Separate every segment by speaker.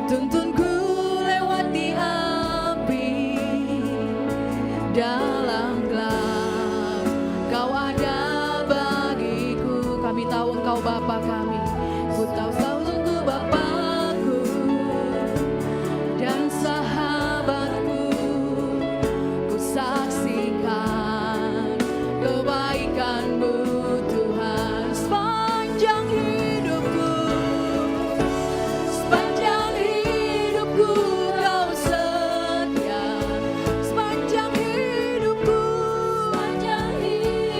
Speaker 1: Tuntunku lewati api dalam gelap, Kau ada bagiku. Kami tahu Engkau Bapa kami. Ku tahu sungguh Bapakku dan sahabatku. Ku saksikan kebaikan-Mu Tuhan sepanjang hidupku. Sepanjang hidupku Kau setia. Sepanjang hidupku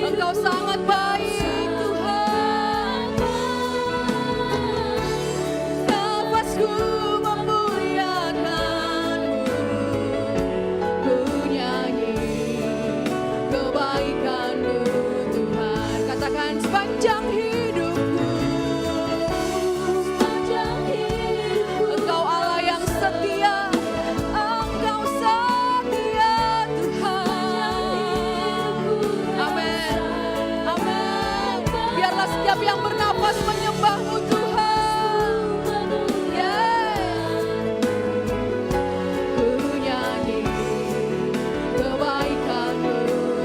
Speaker 1: Engkau sangat baik Tuhan. Nafasku memuliakan-Mu. Ku nyanyi kebaikan-Mu Tuhan. Katakan sepanjang hidupku. Sepanjang hidupku Engkau Allah yang setia. Engkau setia Tuhan. Amin. Amin. Biarlah setiap yang bernapas menyembah-Mu Tuhan. Ku nyanyi kebaikan-Mu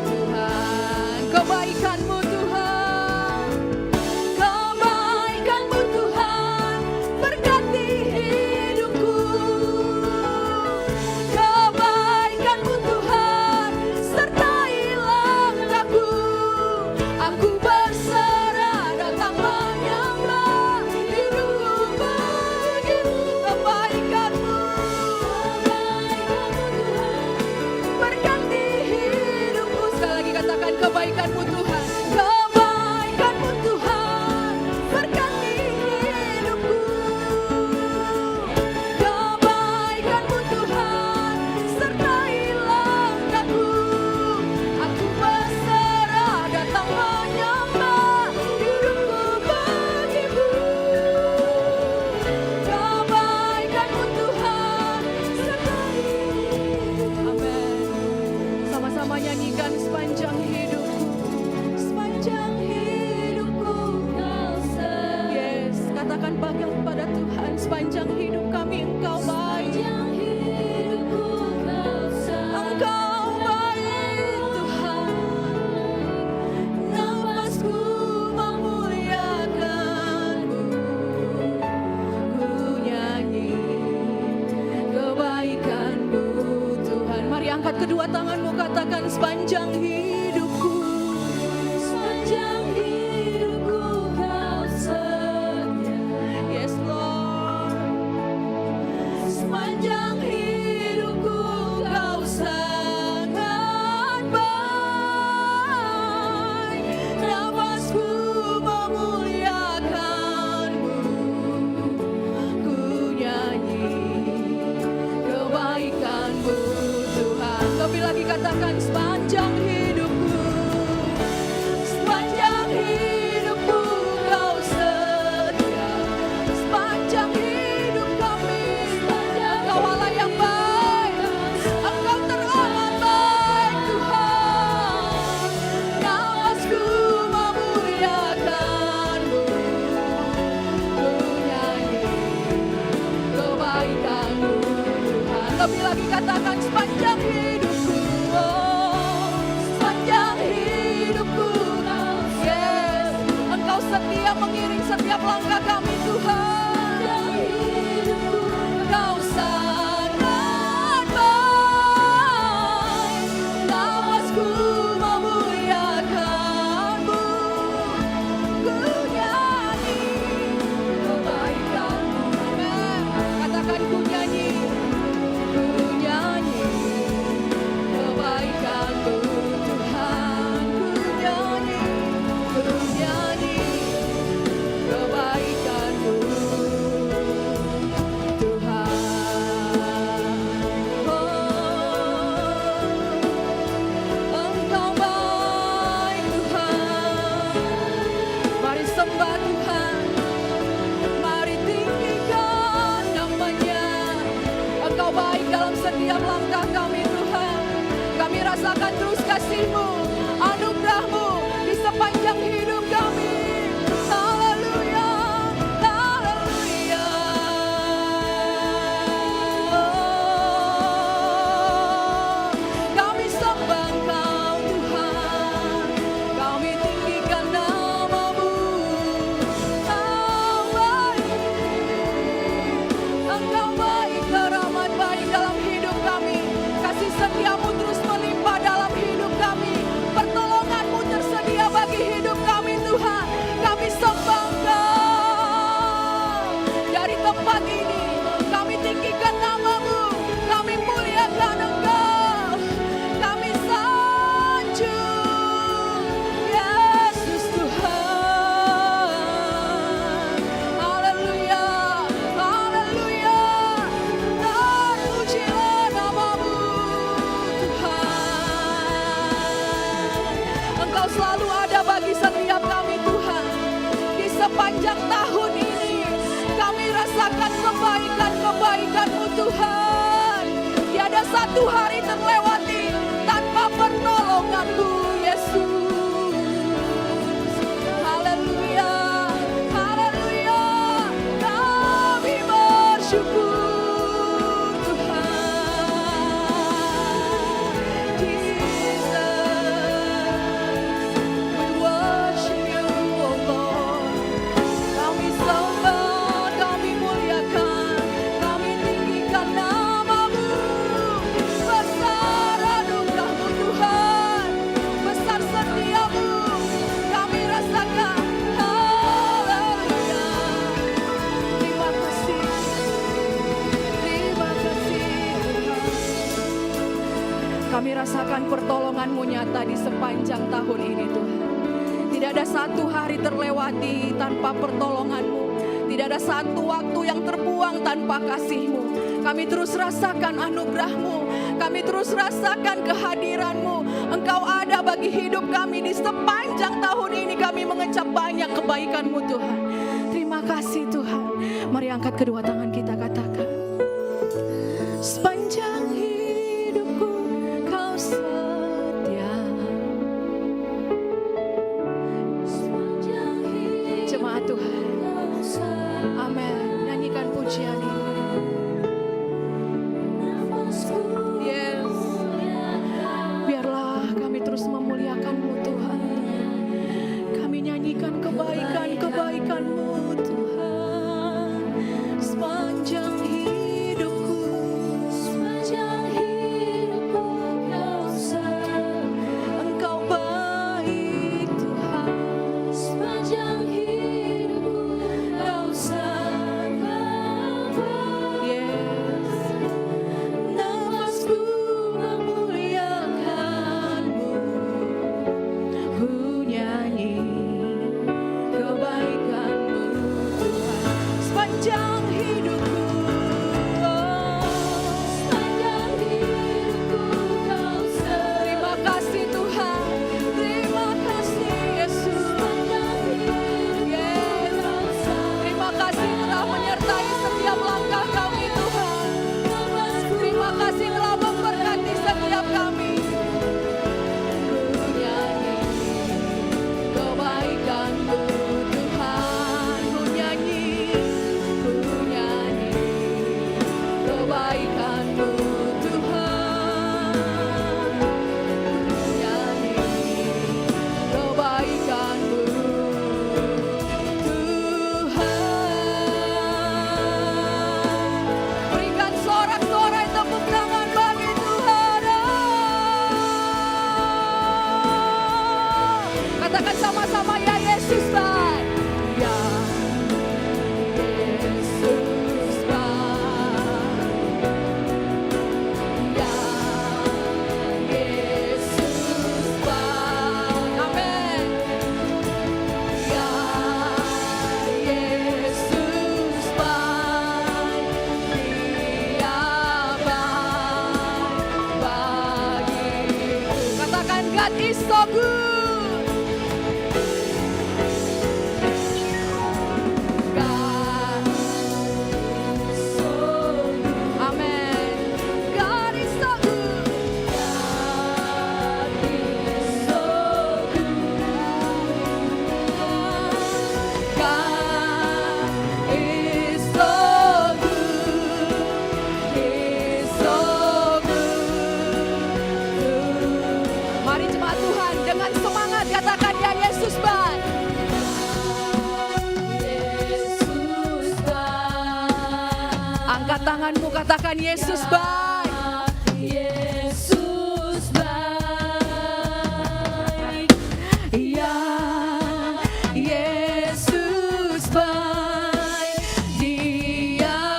Speaker 1: Tuhan. Kebaikan-Mu Tuhan. Kebaikan-Mu Tuhan berkati hidupku. Kebaikan-Mu Tuhan sertai langkahku. Aku berserah datang menyembah diriku bagimu. Kebaikan-Mu berkati hidupku. Sekali lagi katakan kebaikan-Mu Tuhan. Kebaikan-Mu Tuhan berkati hidupku. Kebaikan-Mu Tuhan sertai langkahku. Aku berserah datang menyembah diriku bagimu. Kebaikan-Mu Tuhan sertai. Amin. Sama-sama nyanyikan sepanjang hidupku. Sepanjang hidupku Kau setia. Yes, katakan bangga pada Tuhan. Sepanjang hidup kami Engkau baik. Engkau baik Tuhan. Nafasku memuliakan-Mu. Ku nyanyi kebaikan-Mu Tuhan. Mari angkat kedua tanganmu, katakan sepanjang hidupku. Sepanjang hidupku Kau setia. Yes Lord. Sepanjang hidupku Kau sangat baik. Nafasku memuliakan-Mu. Ku nyanyi kebaikan-Mu Tuhan. Lebih lagi katakan sepanjang hidupku. Sepanjang hidupku Kau setia. Sepanjang hidup kami Engkau Allah yang baik. Engkau teramat baik Tuhan. Nafasku memuliakan-Mu. Ku nyanyi kebaikan-Mu Tuhan. Lebih lagi katakan sepanjang hidupku. Oh, sepanjang hidupku. Yes, Engkau setia mengiring setiap langkah kami Tuhan. Kau sangat baik. Nafasku memuliakan-Mu. Ku nyanyi kebaikan-Mu. Amen. Katakan ku nyanyi. Ku nyanyi kebaikan-Mu Tuhan. Ku nyanyi kebaikan-Mu Tuhan. Oh, Engkau baik Tuhan. Mari sembah Tuhan. Mari tinggikan nama-Nya. Engkau baik dalam setiap langkah kami Tuhan. Kami rasakan terus kasih-Mu, anugerah-Mu di sepanjang hidup kami. Haleluya, haleluya. tempat ini. Kami tinggikan nama-Mu, kami muliakan Engkau, kami sanjung Yesus Tuhan. Haleluya, haleluya, terpujilah nama-Mu Tuhan. Engkau selalu ada bagi setiap kami Tuhan. Di sepanjang tahun ini kami rasakan kebaikan-kebaikan-Mu Tuhan. Tiada satu hari terlewati tanpa pertolongan-Mu Yesus. Haleluya, haleluya, kami bersyukur Tuhan. Jesus, we worship You, oh Lord. Kami sembah, kami muliakan, kami tinggikan nama-Mu. Besar anugerah-Mu Tuhan, besar setia-Mu, kami rasakan. Haleluya. Terima kasih Tuhan. Kami rasakan pertolongan-Mu nyata di sepanjang tahun ini Tuhan. Tidak ada satu hari terlewati tanpa pertolongan-Mu. Tidak ada satu waktu yang terbuang tanpa kasih-Mu. Kami terus rasakan anugerah-Mu. Kami terus rasakan kehadiran-Mu. Engkau ada bagi hidup kami di sepanjang tahun ini. Kami mengecap banyak kebaikan-Mu Tuhan. Terima kasih Tuhan. Mari angkat kedua tangan kita, katakan. Sepanjang hidupku Kau setia. Jemaat Tuhan, amin. Nyanyikan pujian ini. Yes. Biarlah kami terus memuliakan-Mu Tuhan. Kami nyanyikan kebaikan-kebaikan-Mu Tuhan. Sepanjang hidupku Kau setia. Engkau baik Tuhan. Sepanjang hidupku Kau setia. Yes. Nafasku memuliakan-Mu. Ku nyanyi kebaikan-Mu Tuhan. Sepanjang hidupku, sepanjang hidupku Kau setia. Terima kasih Tuhan, terima kasih Yesus. Yes. Terima kasih telah menyertai setiap langkah kami Tuhan. Terima kasih telah memberkati setiap kami. Ku nyanyi kebaikan-Mu Tuhan. Ku nyanyi kebaikan-Mu Tuhan. Ku nyanyi kebaikan-Mu Tuhan. Berikan sorak-sorai tepuk tangan bagi Tuhan. Katakan sama-sama, ya Yesus baik. Ya Yesus baik. Ya Yesus baik. Amin. Ya Yesus baik. Dia baik bagiku. Katakan, God is so good. God is so good. Amen. God is so good. God is so good. God is so good. He's so good. Mari jemaat Tuhan dengan semangat katakan, ya Yesus baik. Yesus baik. Angkat tanganmu, katakan Yesus baik. Yesus baik. Ya Yesus baik. Dia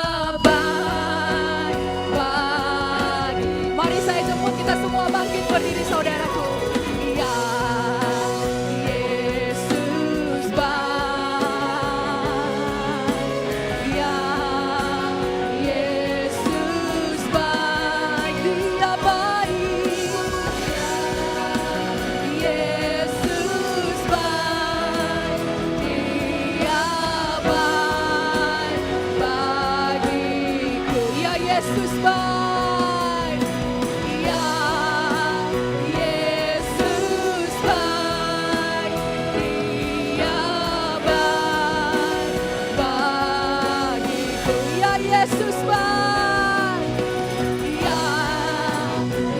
Speaker 1: Yesus baik. Ya Yesus baik. Dia baik bagiku. Ya Yesus baik. Ya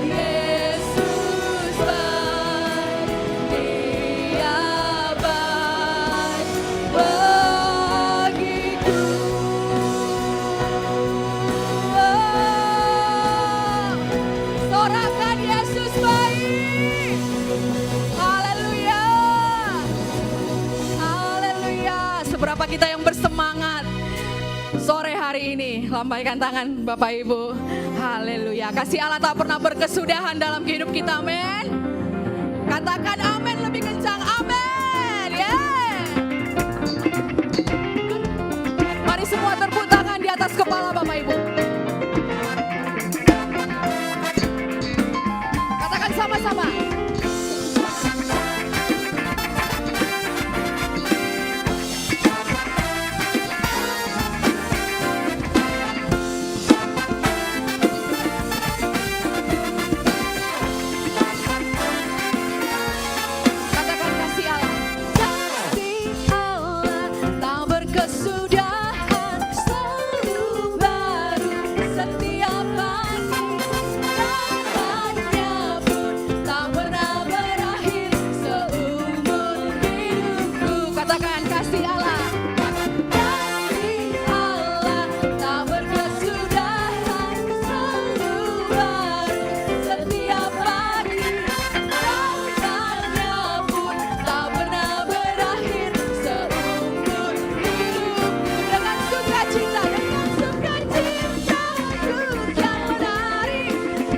Speaker 1: Yesus baik. Dia baik bagiku. Sorakan Yesus baik. Haleluya. Haleluya. Seberapa kita yang bersemangat sore hari ini, lambaikan tangan Bapak Ibu. Haleluya. Kasih Allah tak pernah berkesudahan dalam hidup kita, amin. Katakan amin lebih kencang, amin. Yeah. Mari semua tepuk tangan di atas kepala Bapak Ibu. Katakan sama-sama. Katakan kasih Allah. Kasih Allah tak berkesudahan, selalu baru setiap pagi. Rahmatnya pun tak pernah berakhir seumur hidupku. Katakan kasih Allah. Kasih Allah tak berkesudahan, selalu baru setiap pagi. Rahmatnya pun tak pernah berakhir seumur hidupku. Dengan sukacita, ku kan menari,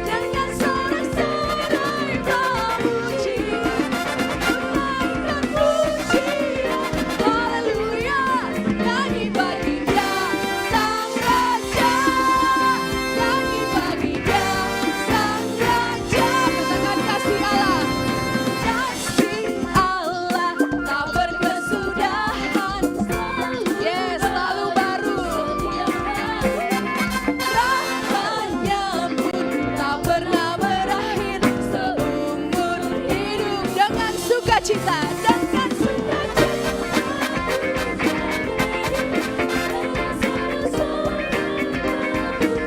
Speaker 1: dengan sorak-sorai memuji, menaikkan pujian, haleluya, nyanyi bagi Dia Sang Raja, nyanyi bagi Dia Sang Raja. Katakan kasih Allah. Kasih Allah tak berkesudahan, yes, selalu baru. Rahmatnya pun tak pernah berakhir seumur hidup. Dengan sukacita, dengan sukacita.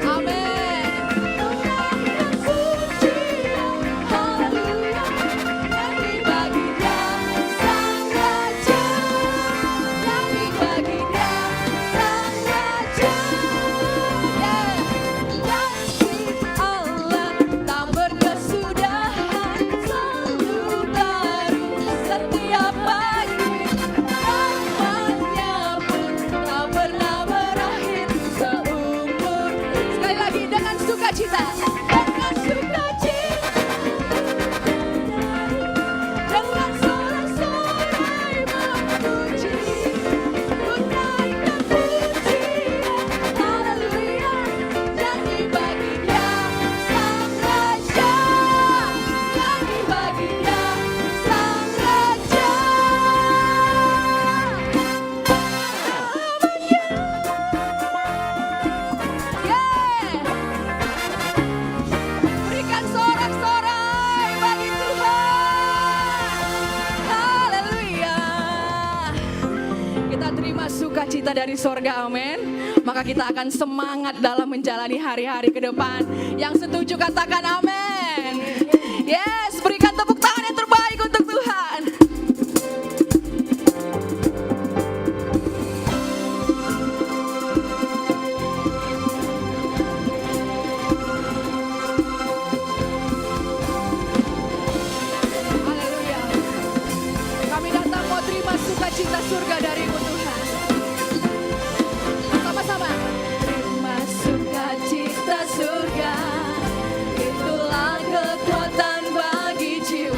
Speaker 1: Amin. Menaikkan pujian, haleluya, nyanyi bagi Dia Sang Raja, nyanyi bagi Dia Sang Raja. Yeah. Kasih Allah tak berkesudahan, selalu baru setiap pagi. Rahmatnya pun tak pernah berakhir seumur. Sekali lagi dengan sukacita, dengan sukacita, dengan sorak-sorai memuji, menaikkan pujian, haleluya, nyanyi bagi Dia Sang Raja, nyanyi bagi Dia Sang Raja. Yeah. Berikan sorak-sorai bagi Tuhan. Haleluya. Kita terima sukacita dari sorga, amin. Maka kita akan semangat dalam menjalani hari-hari ke depan. Yang setuju katakan amin. Yes, berikan tepuk tangan yang terbaik untuk Tuhan. Haleluya. Kami datang mau terima sukacita surga dari-Mu Tuhan. Sama-sama. Terima sukacita surga, itulah kekuatan bagi jiwa.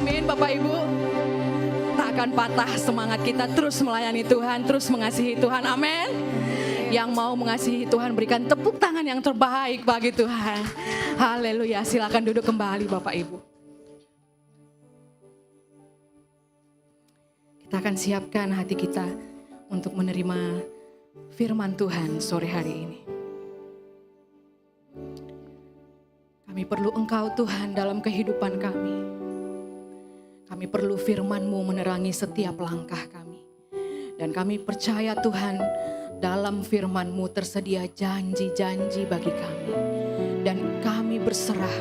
Speaker 1: Amin Bapak Ibu. Tak akan patah semangat kita terus melayani Tuhan, terus mengasihi Tuhan. Amin. Yang mau mengasihi Tuhan berikan tepuk tangan yang terbaik bagi Tuhan. Haleluya. Silakan duduk kembali Bapak Ibu. Kita akan siapkan hati kita untuk menerima firman Tuhan sore hari ini. Kami perlu Engkau Tuhan dalam kehidupan kami. Kami perlu firman-Mu menerangi setiap langkah kami. Dan kami percaya Tuhan dalam firman-Mu tersedia janji-janji bagi kami. Dan kami berserah,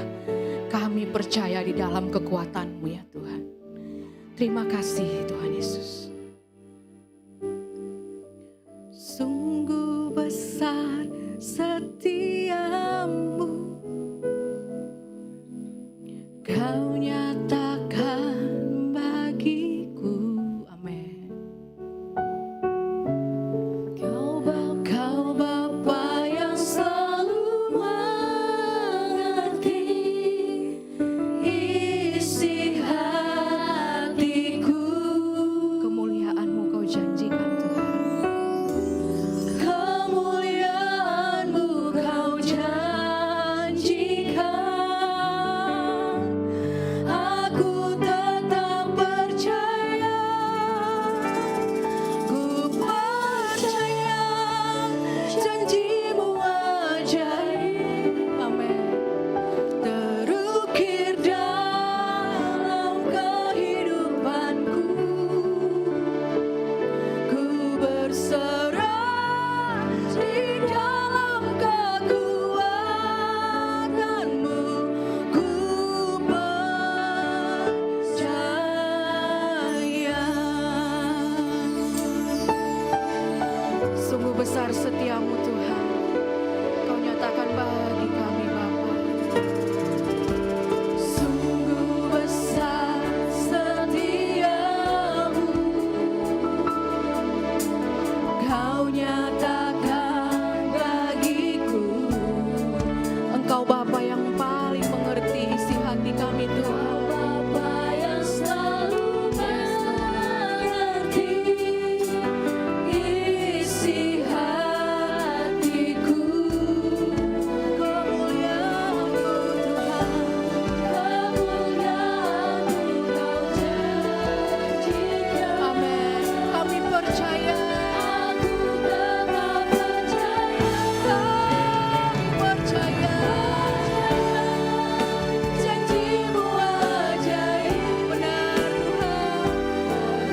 Speaker 1: kami percaya di dalam kekuatan-Mu ya Tuhan. Terima kasih Tuhan Yesus. Sungguh besar setiamu, Kau nyatakan bagiku. Amin. Kau Bapa yang selalu mengerti isi hatiku. Kemuliaan-Mu Kau janjikan Tuhan. Kemuliaan-Mu Kau janjikan. Aku tetap percaya, ku percaya janji-Mu ajaib. Amin. Terukir dalam kehidupanku, ku berserah di dalam kekuatan-Mu, ku percaya. Sungguh besar setiamu Tuhan, Kau nyatakan bagi kami Bapa. Sungguh besar setiamu, Kau nyatakan bagiku. Engkau Bapa yang paling mengerti isi hati kami Tuhan. Bapa yang selalu mengerti isi hatiku. Kemuliaan-Mu Tuhan, kemuliaan-Mu Kau janjikan. Amin. Kami percaya. Aku tetap percaya. Kami percaya. Janji-Mu ajaib. Benar Tuhan.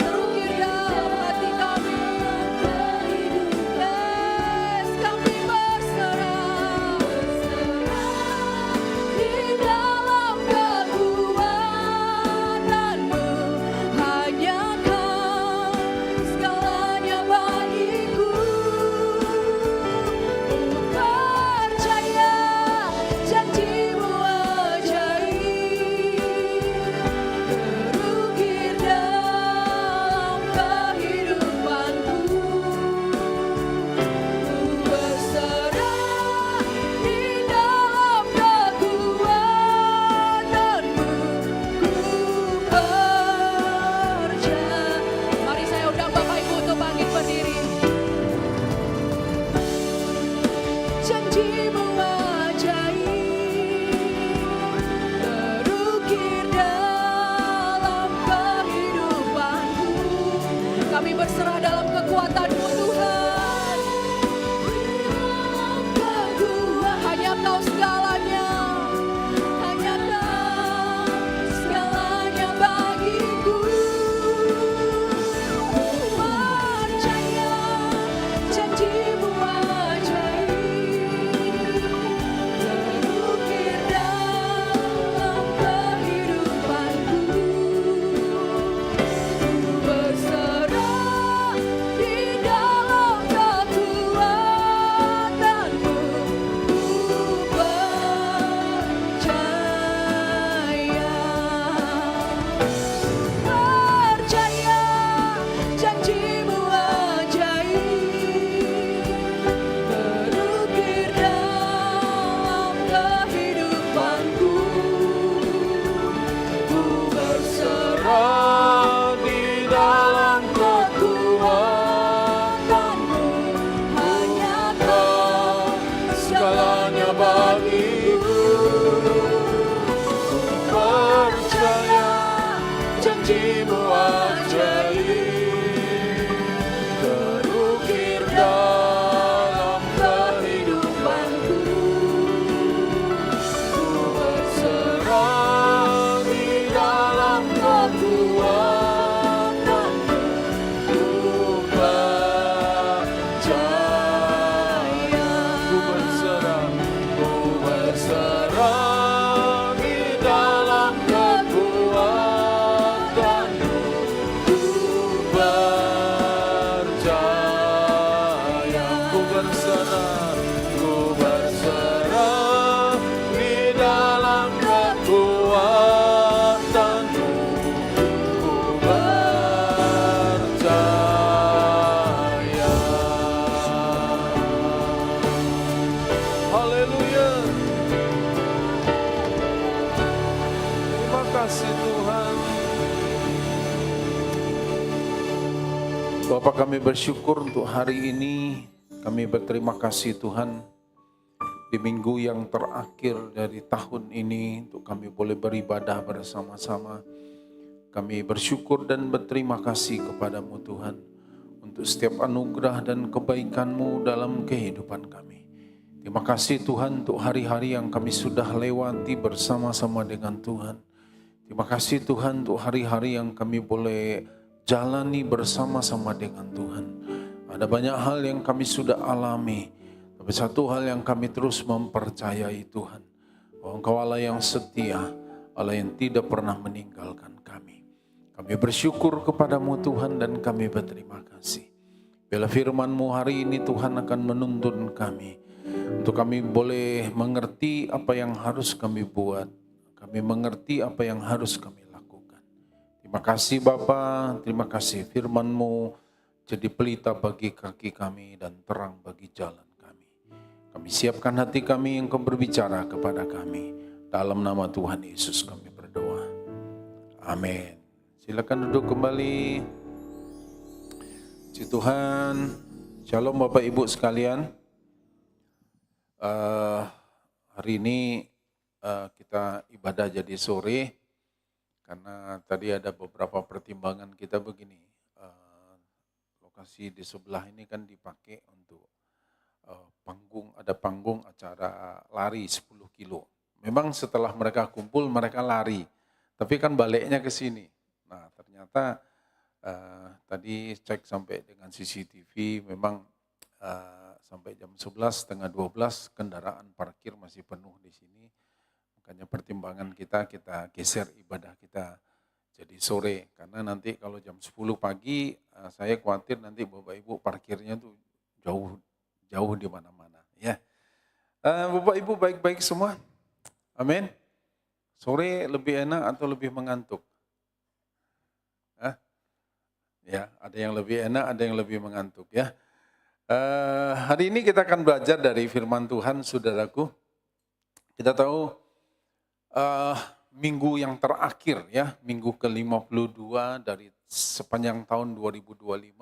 Speaker 1: Terukir dalam hati kami. Yes, kami berserah di dalam kekuatan-Mu. Hanya Kau segalanya bagiku. Ku percaya janji-Mu ajaib. Terukir dalam kehidupanku. Ku berserah di dalam kekuatan-Mu, ku percaya. Mari saya undang Bapak Ibu untuk bangkit berdiri. Janji-Mu ajaib, terukir dalam kehidupanku. Kami berserah dalam kekuatan-Mu Tuhan. Hanya Kau segalanya, hanya Kau segalanya bagiku. Ku percaya janji-Mu ajaib, terukir dalam kehidupanku. Ku berserah di dalam
Speaker 2: Bapak, kami bersyukur untuk hari ini. Kami berterima kasih Tuhan, di minggu yang terakhir dari tahun ini untuk kami boleh beribadah bersama-sama. Kami bersyukur dan berterima kasih kepadamu Tuhan untuk setiap anugerah dan kebaikan-Mu dalam kehidupan kami. Terima kasih Tuhan untuk hari-hari yang kami sudah lewati bersama-sama dengan Tuhan. Terima kasih Tuhan untuk hari-hari yang kami boleh jalani bersama-sama dengan Tuhan. Ada banyak hal yang kami sudah alami, tapi satu hal yang kami terus mempercayai Tuhan, bahwa Engkau Allah yang setia, Allah yang tidak pernah meninggalkan kami. Kami bersyukur kepadamu Tuhan dan kami berterima kasih. Bila firman-Mu hari ini Tuhan akan menuntun kami, untuk kami boleh mengerti apa yang harus kami buat, kami mengerti apa yang harus kami lakukan. Terima kasih Bapa, terima kasih firman-Mu jadi pelita bagi kaki kami dan terang bagi jalan kami. Kami siapkan hati kami yang Kau berbicara kepada kami. Dalam nama Tuhan Yesus kami berdoa. Amin. Silakan duduk kembali. Puji Tuhan. Shalom Bapak Ibu sekalian. Hari ini kita ibadah jadi sore karena tadi ada beberapa pertimbangan kita begini. Lokasi di sebelah ini kan dipakai untuk ada panggung acara lari 10 kilo. Memang setelah mereka kumpul mereka lari, tapi kan baliknya ke sini. Nah ternyata tadi cek sampai dengan CCTV memang sampai jam 11, setengah 12 kendaraan parkir masih penuh di sini. Makanya pertimbangan kita geser ibadah kita jadi sore. Karena nanti kalau jam 10 pagi saya khawatir nanti Bapak Ibu parkirnya tuh jauh di mana-mana. Ya, Bapak Ibu baik-baik semua? Amin. Sore lebih enak atau lebih mengantuk? Ya, ada yang lebih enak, ada yang lebih mengantuk ya. Hari ini kita akan belajar dari firman Tuhan, saudaraku. Kita tahu minggu yang terakhir ya, minggu ke-52 dari sepanjang tahun 2025.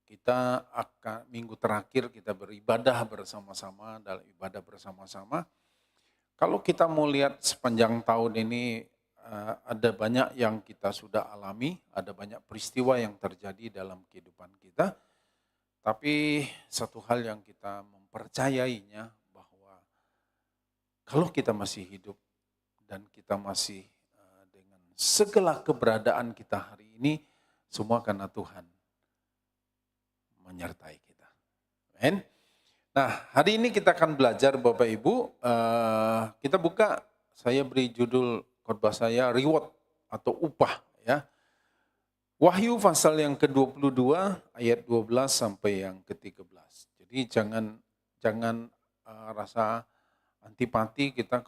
Speaker 2: Kita akan minggu terakhir kita beribadah bersama-sama, dalam ibadah bersama-sama. Kalau kita mau lihat sepanjang tahun ini, ada banyak yang kita sudah alami, ada banyak peristiwa yang terjadi dalam kehidupan kita. Tapi satu hal yang kita mempercayainya, bahwa kalau kita masih hidup dan kita masih dengan segala keberadaan kita hari ini, semua karena Tuhan menyertai kita. Amin. Nah, hari ini kita akan belajar Bapak Ibu, kita buka, saya beri judul khotbah saya reward atau upah ya. Wahyu pasal yang ke-22 ayat 12 sampai yang ke-13. Jadi jangan rasa antipati kita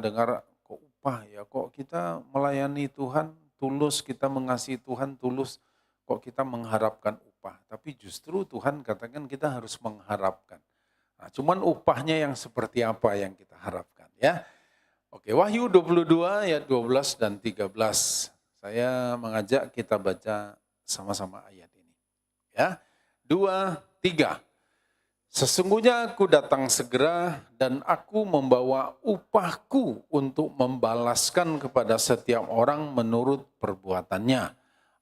Speaker 2: dengar kok upah ya, kok kita melayani Tuhan tulus, kita mengasihi Tuhan tulus, kok kita mengharapkan upah. Tapi justru Tuhan katakan kita harus mengharapkan. Nah, cuman upahnya yang seperti apa yang kita harapkan ya. Oke, Wahyu 22 ayat 12 dan 13. Saya mengajak kita baca sama-sama ayat ini. Ya, 2, 3. Sesungguhnya aku datang segera dan aku membawa upahku untuk membalaskan kepada setiap orang menurut perbuatannya.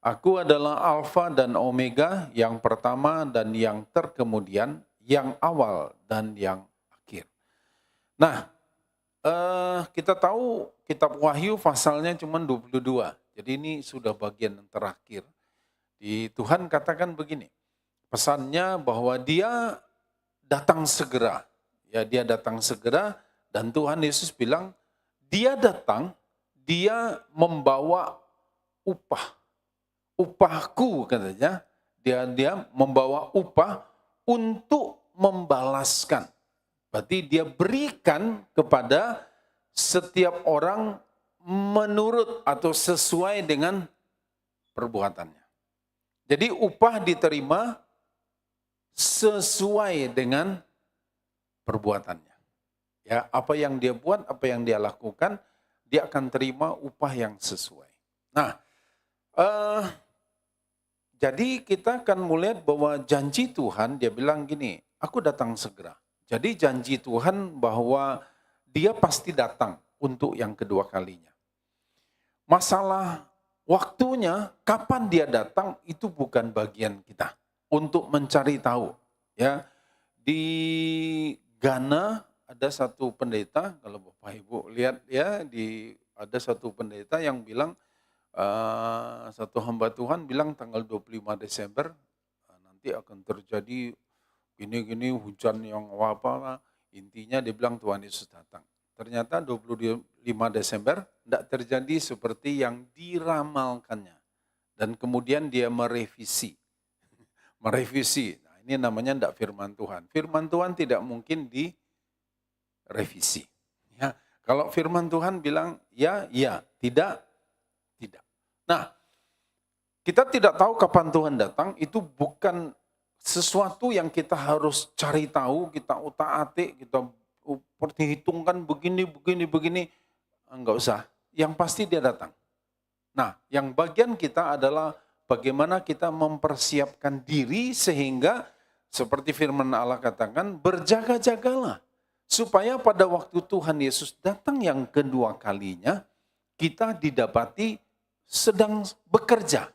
Speaker 2: Aku adalah Alfa dan Omega, yang pertama dan yang terkemudian, yang awal dan yang akhir. Nah, kita tahu kitab Wahyu pasalnya cuma 22. Jadi ini sudah bagian terakhir. Tuhan katakan begini, pesannya bahwa dia datang segera. Ya, dia datang segera dan Tuhan Yesus bilang, dia datang, dia membawa upah. Upahku katanya, dia membawa upah untuk membalaskan. Berarti dia berikan kepada setiap orang menurut atau sesuai dengan perbuatannya. Jadi upah diterima sesuai dengan perbuatannya. Ya, apa yang dia buat, apa yang dia lakukan, dia akan terima upah yang sesuai. Nah, Eh, jadi kita akan melihat bahwa janji Tuhan, dia bilang gini, aku datang segera. Jadi janji Tuhan bahwa dia pasti datang untuk yang kedua kalinya. Masalah waktunya, kapan dia datang, itu bukan bagian kita untuk mencari tahu. Ya, di Ghana ada satu pendeta, kalau Bapak Ibu lihat ya, ada satu pendeta yang bilang, satu hamba Tuhan bilang tanggal 25 Desember nanti akan terjadi gini-gini hujan yang apa, intinya dia bilang Tuhan Yesus datang. Ternyata 25 Desember tidak terjadi seperti yang diramalkannya. Dan kemudian dia merevisi. Nah, ini namanya tidak firman Tuhan. Firman Tuhan tidak mungkin direvisi. Ya, kalau firman Tuhan bilang ya, ya, tidak, tidak. Nah, kita tidak tahu kapan Tuhan datang, itu bukan sesuatu yang kita harus cari tahu, kita utak-atik, kita perhitungkan begini. Enggak usah. Yang pasti dia datang. Nah, yang bagian kita adalah bagaimana kita mempersiapkan diri sehingga seperti firman Allah katakan, berjaga-jagalah. Supaya pada waktu Tuhan Yesus datang yang kedua kalinya, kita didapati sedang bekerja.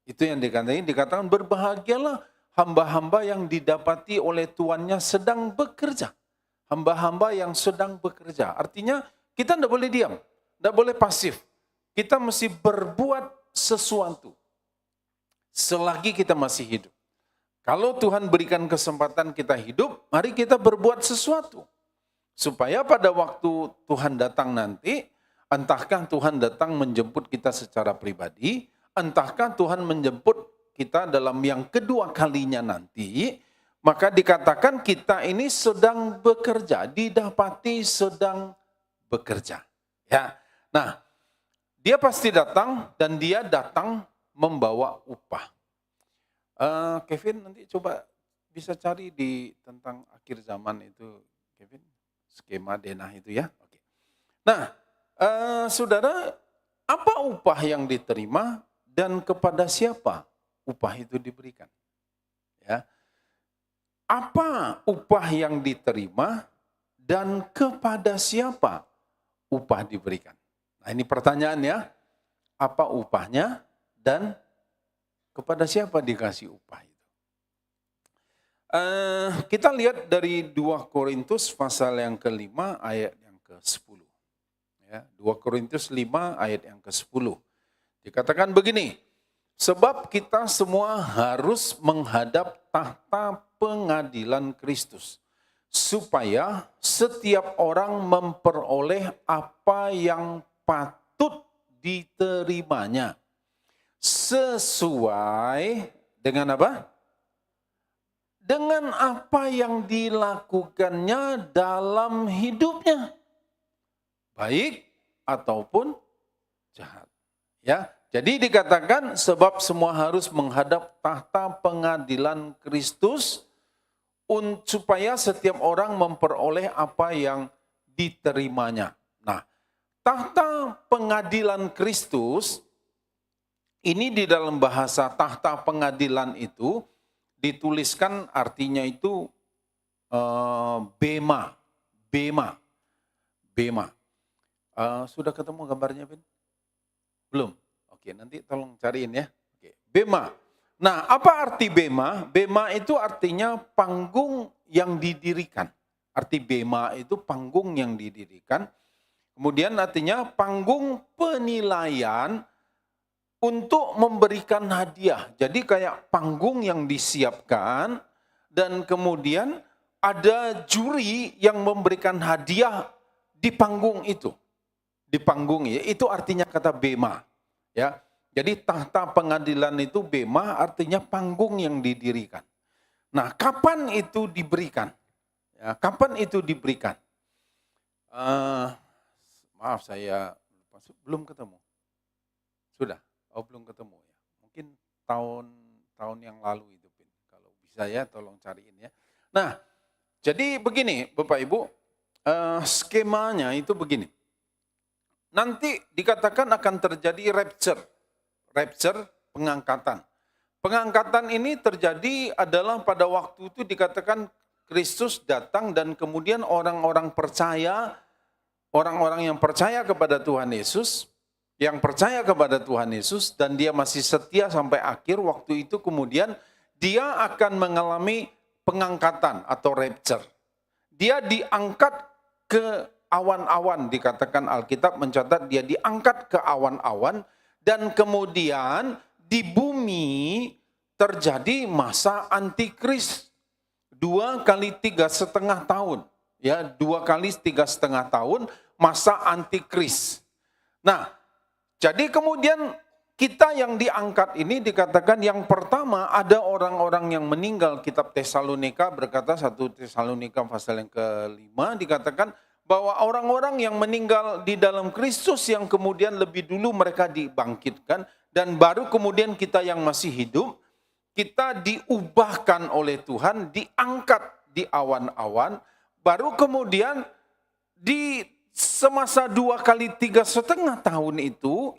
Speaker 2: Itu yang dikatakan berbahagialah hamba-hamba yang didapati oleh tuannya sedang bekerja. Hamba-hamba yang sedang bekerja. Artinya kita tidak boleh diam, tidak boleh pasif. Kita mesti berbuat sesuatu selagi kita masih hidup. Kalau Tuhan berikan kesempatan kita hidup, mari kita berbuat sesuatu. Supaya pada waktu Tuhan datang nanti, entahkah Tuhan datang menjemput kita secara pribadi, entahkah Tuhan menjemput kita dalam yang kedua kalinya nanti, maka dikatakan kita ini sedang bekerja, didapati sedang bekerja. Ya, nah, dia pasti datang dan dia datang membawa upah. Kevin nanti coba bisa cari di tentang akhir zaman itu, Kevin, skema denah itu ya. Oke. Nah, saudara, apa upah yang diterima dan kepada siapa upah itu diberikan? Ya. Apa upah yang diterima dan kepada siapa upah diberikan? Nah, ini pertanyaannya, apa upahnya dan kepada siapa dikasih upah itu? Kita lihat dari 2 Korintus pasal yang ke-5 ayat yang ke-10. Ya, 2 Korintus 5 ayat yang ke-10. Dikatakan begini, sebab kita semua harus menghadap tahta pengadilan Kristus, supaya setiap orang memperoleh apa yang patut diterimanya, sesuai dengan apa? Dengan apa yang dilakukannya dalam hidupnya, baik ataupun jahat. Ya, jadi dikatakan sebab semua harus menghadap tahta pengadilan Kristus supaya setiap orang memperoleh apa yang diterimanya. Nah, tahta pengadilan Kristus ini di dalam bahasa tahta pengadilan itu dituliskan artinya itu bema. Sudah ketemu gambarnya, Ben? Belum? Oke, nanti tolong cariin ya. Oke, bema. Nah, apa arti bema? Bema itu artinya panggung yang didirikan. Arti bema itu panggung yang didirikan. Kemudian artinya panggung penilaian untuk memberikan hadiah. Jadi kayak panggung yang disiapkan dan kemudian ada juri yang memberikan hadiah di panggung itu. Di panggung itu artinya kata bema. Ya. Jadi tahta pengadilan itu bema artinya panggung yang didirikan. Nah, kapan itu diberikan? Ya, kapan itu diberikan? Maaf saya belum ketemu. Sudah? Oh, belum ketemu ya. Mungkin tahun yang lalu itu, kalau bisa ya tolong cariin ya. Nah, jadi begini Bapak Ibu, skemanya itu begini. Nanti dikatakan akan terjadi rapture. rapture, pengangkatan. Pengangkatan ini terjadi adalah pada waktu itu dikatakan Kristus datang dan kemudian orang-orang yang percaya kepada Tuhan Yesus, dan dia masih setia sampai akhir waktu itu, kemudian dia akan mengalami pengangkatan atau rapture. Dia diangkat ke awan-awan, dikatakan Alkitab mencatat dia diangkat ke awan-awan, dan kemudian di bumi terjadi masa antikris 2 kali 3,5 tahun, ya 2 kali 3,5 tahun masa antikris. Nah, jadi kemudian kita yang diangkat ini dikatakan yang pertama ada orang-orang yang meninggal. Kitab Tesalonika berkata, 1 Tesalonika pasal yang ke-5 dikatakan bahwa orang-orang yang meninggal di dalam Kristus yang kemudian lebih dulu mereka dibangkitkan, dan baru kemudian kita yang masih hidup, kita diubahkan oleh Tuhan, diangkat di awan-awan, baru kemudian di semasa 2 kali 3,5 tahun itu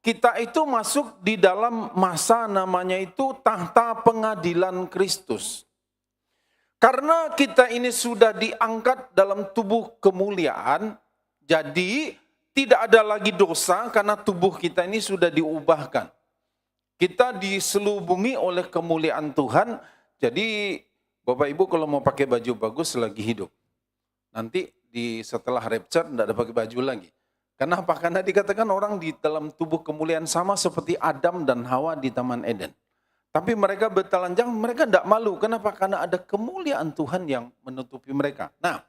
Speaker 2: kita itu masuk di dalam masa namanya itu tahta pengadilan Kristus. Karena kita ini sudah diangkat dalam tubuh kemuliaan, jadi tidak ada lagi dosa karena tubuh kita ini sudah diubahkan. Kita diselubungi oleh kemuliaan Tuhan. Jadi Bapak Ibu kalau mau pakai baju bagus lagi hidup, nanti setelah rapture tidak ada pakai baju lagi. Kenapa? Karena dikatakan orang di dalam tubuh kemuliaan sama seperti Adam dan Hawa di Taman Eden. Tapi mereka bertelanjang, mereka tidak malu. Kenapa? Karena ada kemuliaan Tuhan yang menutupi mereka. Nah,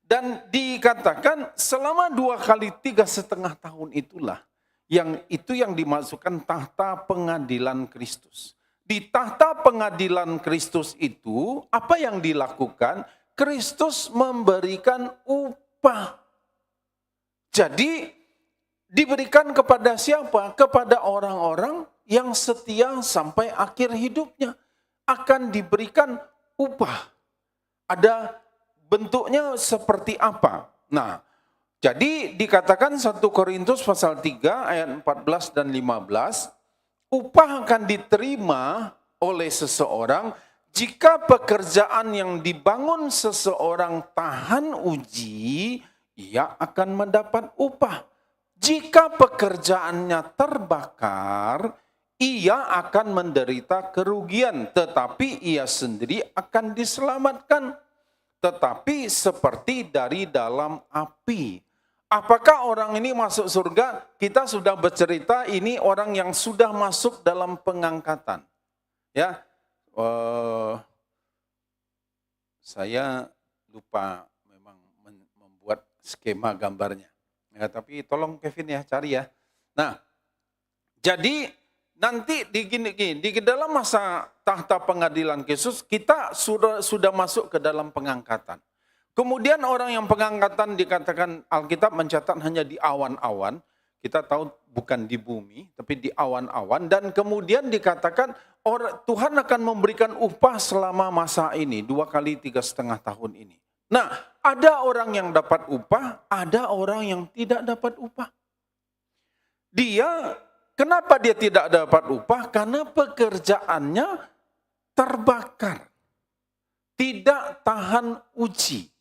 Speaker 2: dan dikatakan selama 2 kali 3,5 tahun itulah yang dimasukkan tahta pengadilan Kristus. Di tahta pengadilan Kristus itu apa yang dilakukan? Kristus memberikan upah. Jadi diberikan kepada siapa? Kepada orang-orang yang setia sampai akhir hidupnya akan diberikan upah. Ada bentuknya seperti apa? Nah, jadi dikatakan 1 Korintus pasal 3 ayat 14 dan 15, upah akan diterima oleh seseorang jika pekerjaan yang dibangun seseorang tahan uji, ia akan mendapat upah. Jika pekerjaannya terbakar, ia akan menderita kerugian, tetapi ia sendiri akan diselamatkan. Tetapi seperti dari dalam api. Apakah orang ini masuk surga? Kita sudah bercerita ini orang yang sudah masuk dalam pengangkatan. Ya, saya lupa memang membuat skema gambarnya. Ya, tapi tolong Kevin ya cari ya. Nah, jadi nanti di dalam masa tahta pengadilan Kristus kita sudah masuk ke dalam pengangkatan. Kemudian orang yang pengangkatan dikatakan Alkitab mencatat hanya di awan-awan. Kita tahu bukan di bumi, tapi di awan-awan. Dan kemudian dikatakan Tuhan akan memberikan upah selama masa ini, 2 kali 3,5 tahun ini. Nah, ada orang yang dapat upah, ada orang yang tidak dapat upah. Kenapa dia tidak dapat upah? Karena pekerjaannya terbakar. Tidak tahan uji.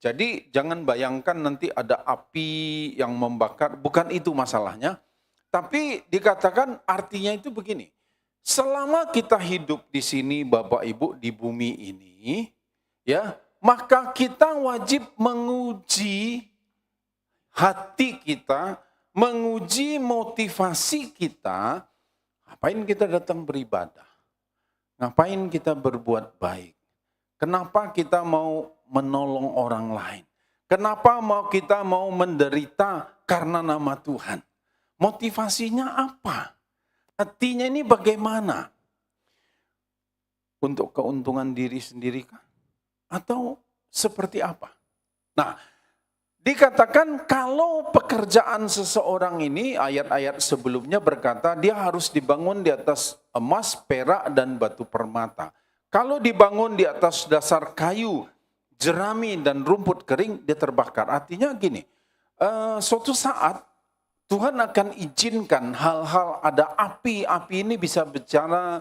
Speaker 2: Jadi jangan bayangkan nanti ada api yang membakar, bukan itu masalahnya. Tapi dikatakan artinya itu begini, selama kita hidup di sini Bapak Ibu di bumi ini, ya, maka kita wajib menguji hati kita, menguji motivasi kita. Ngapain kita datang beribadah? Ngapain kita berbuat baik? Kenapa kita mau menolong orang lain? Kenapa kita mau menderita karena nama Tuhan? Motivasinya apa? Hatinya ini bagaimana? Untuk keuntungan diri sendiri kah? Atau seperti apa? Nah, dikatakan kalau pekerjaan seseorang ini, ayat-ayat sebelumnya berkata dia harus dibangun di atas emas, perak, dan batu permata. Kalau dibangun di atas dasar kayu, jerami, dan rumput kering, dia terbakar. Artinya gini, suatu saat Tuhan akan izinkan hal-hal ada api ini bisa bicara,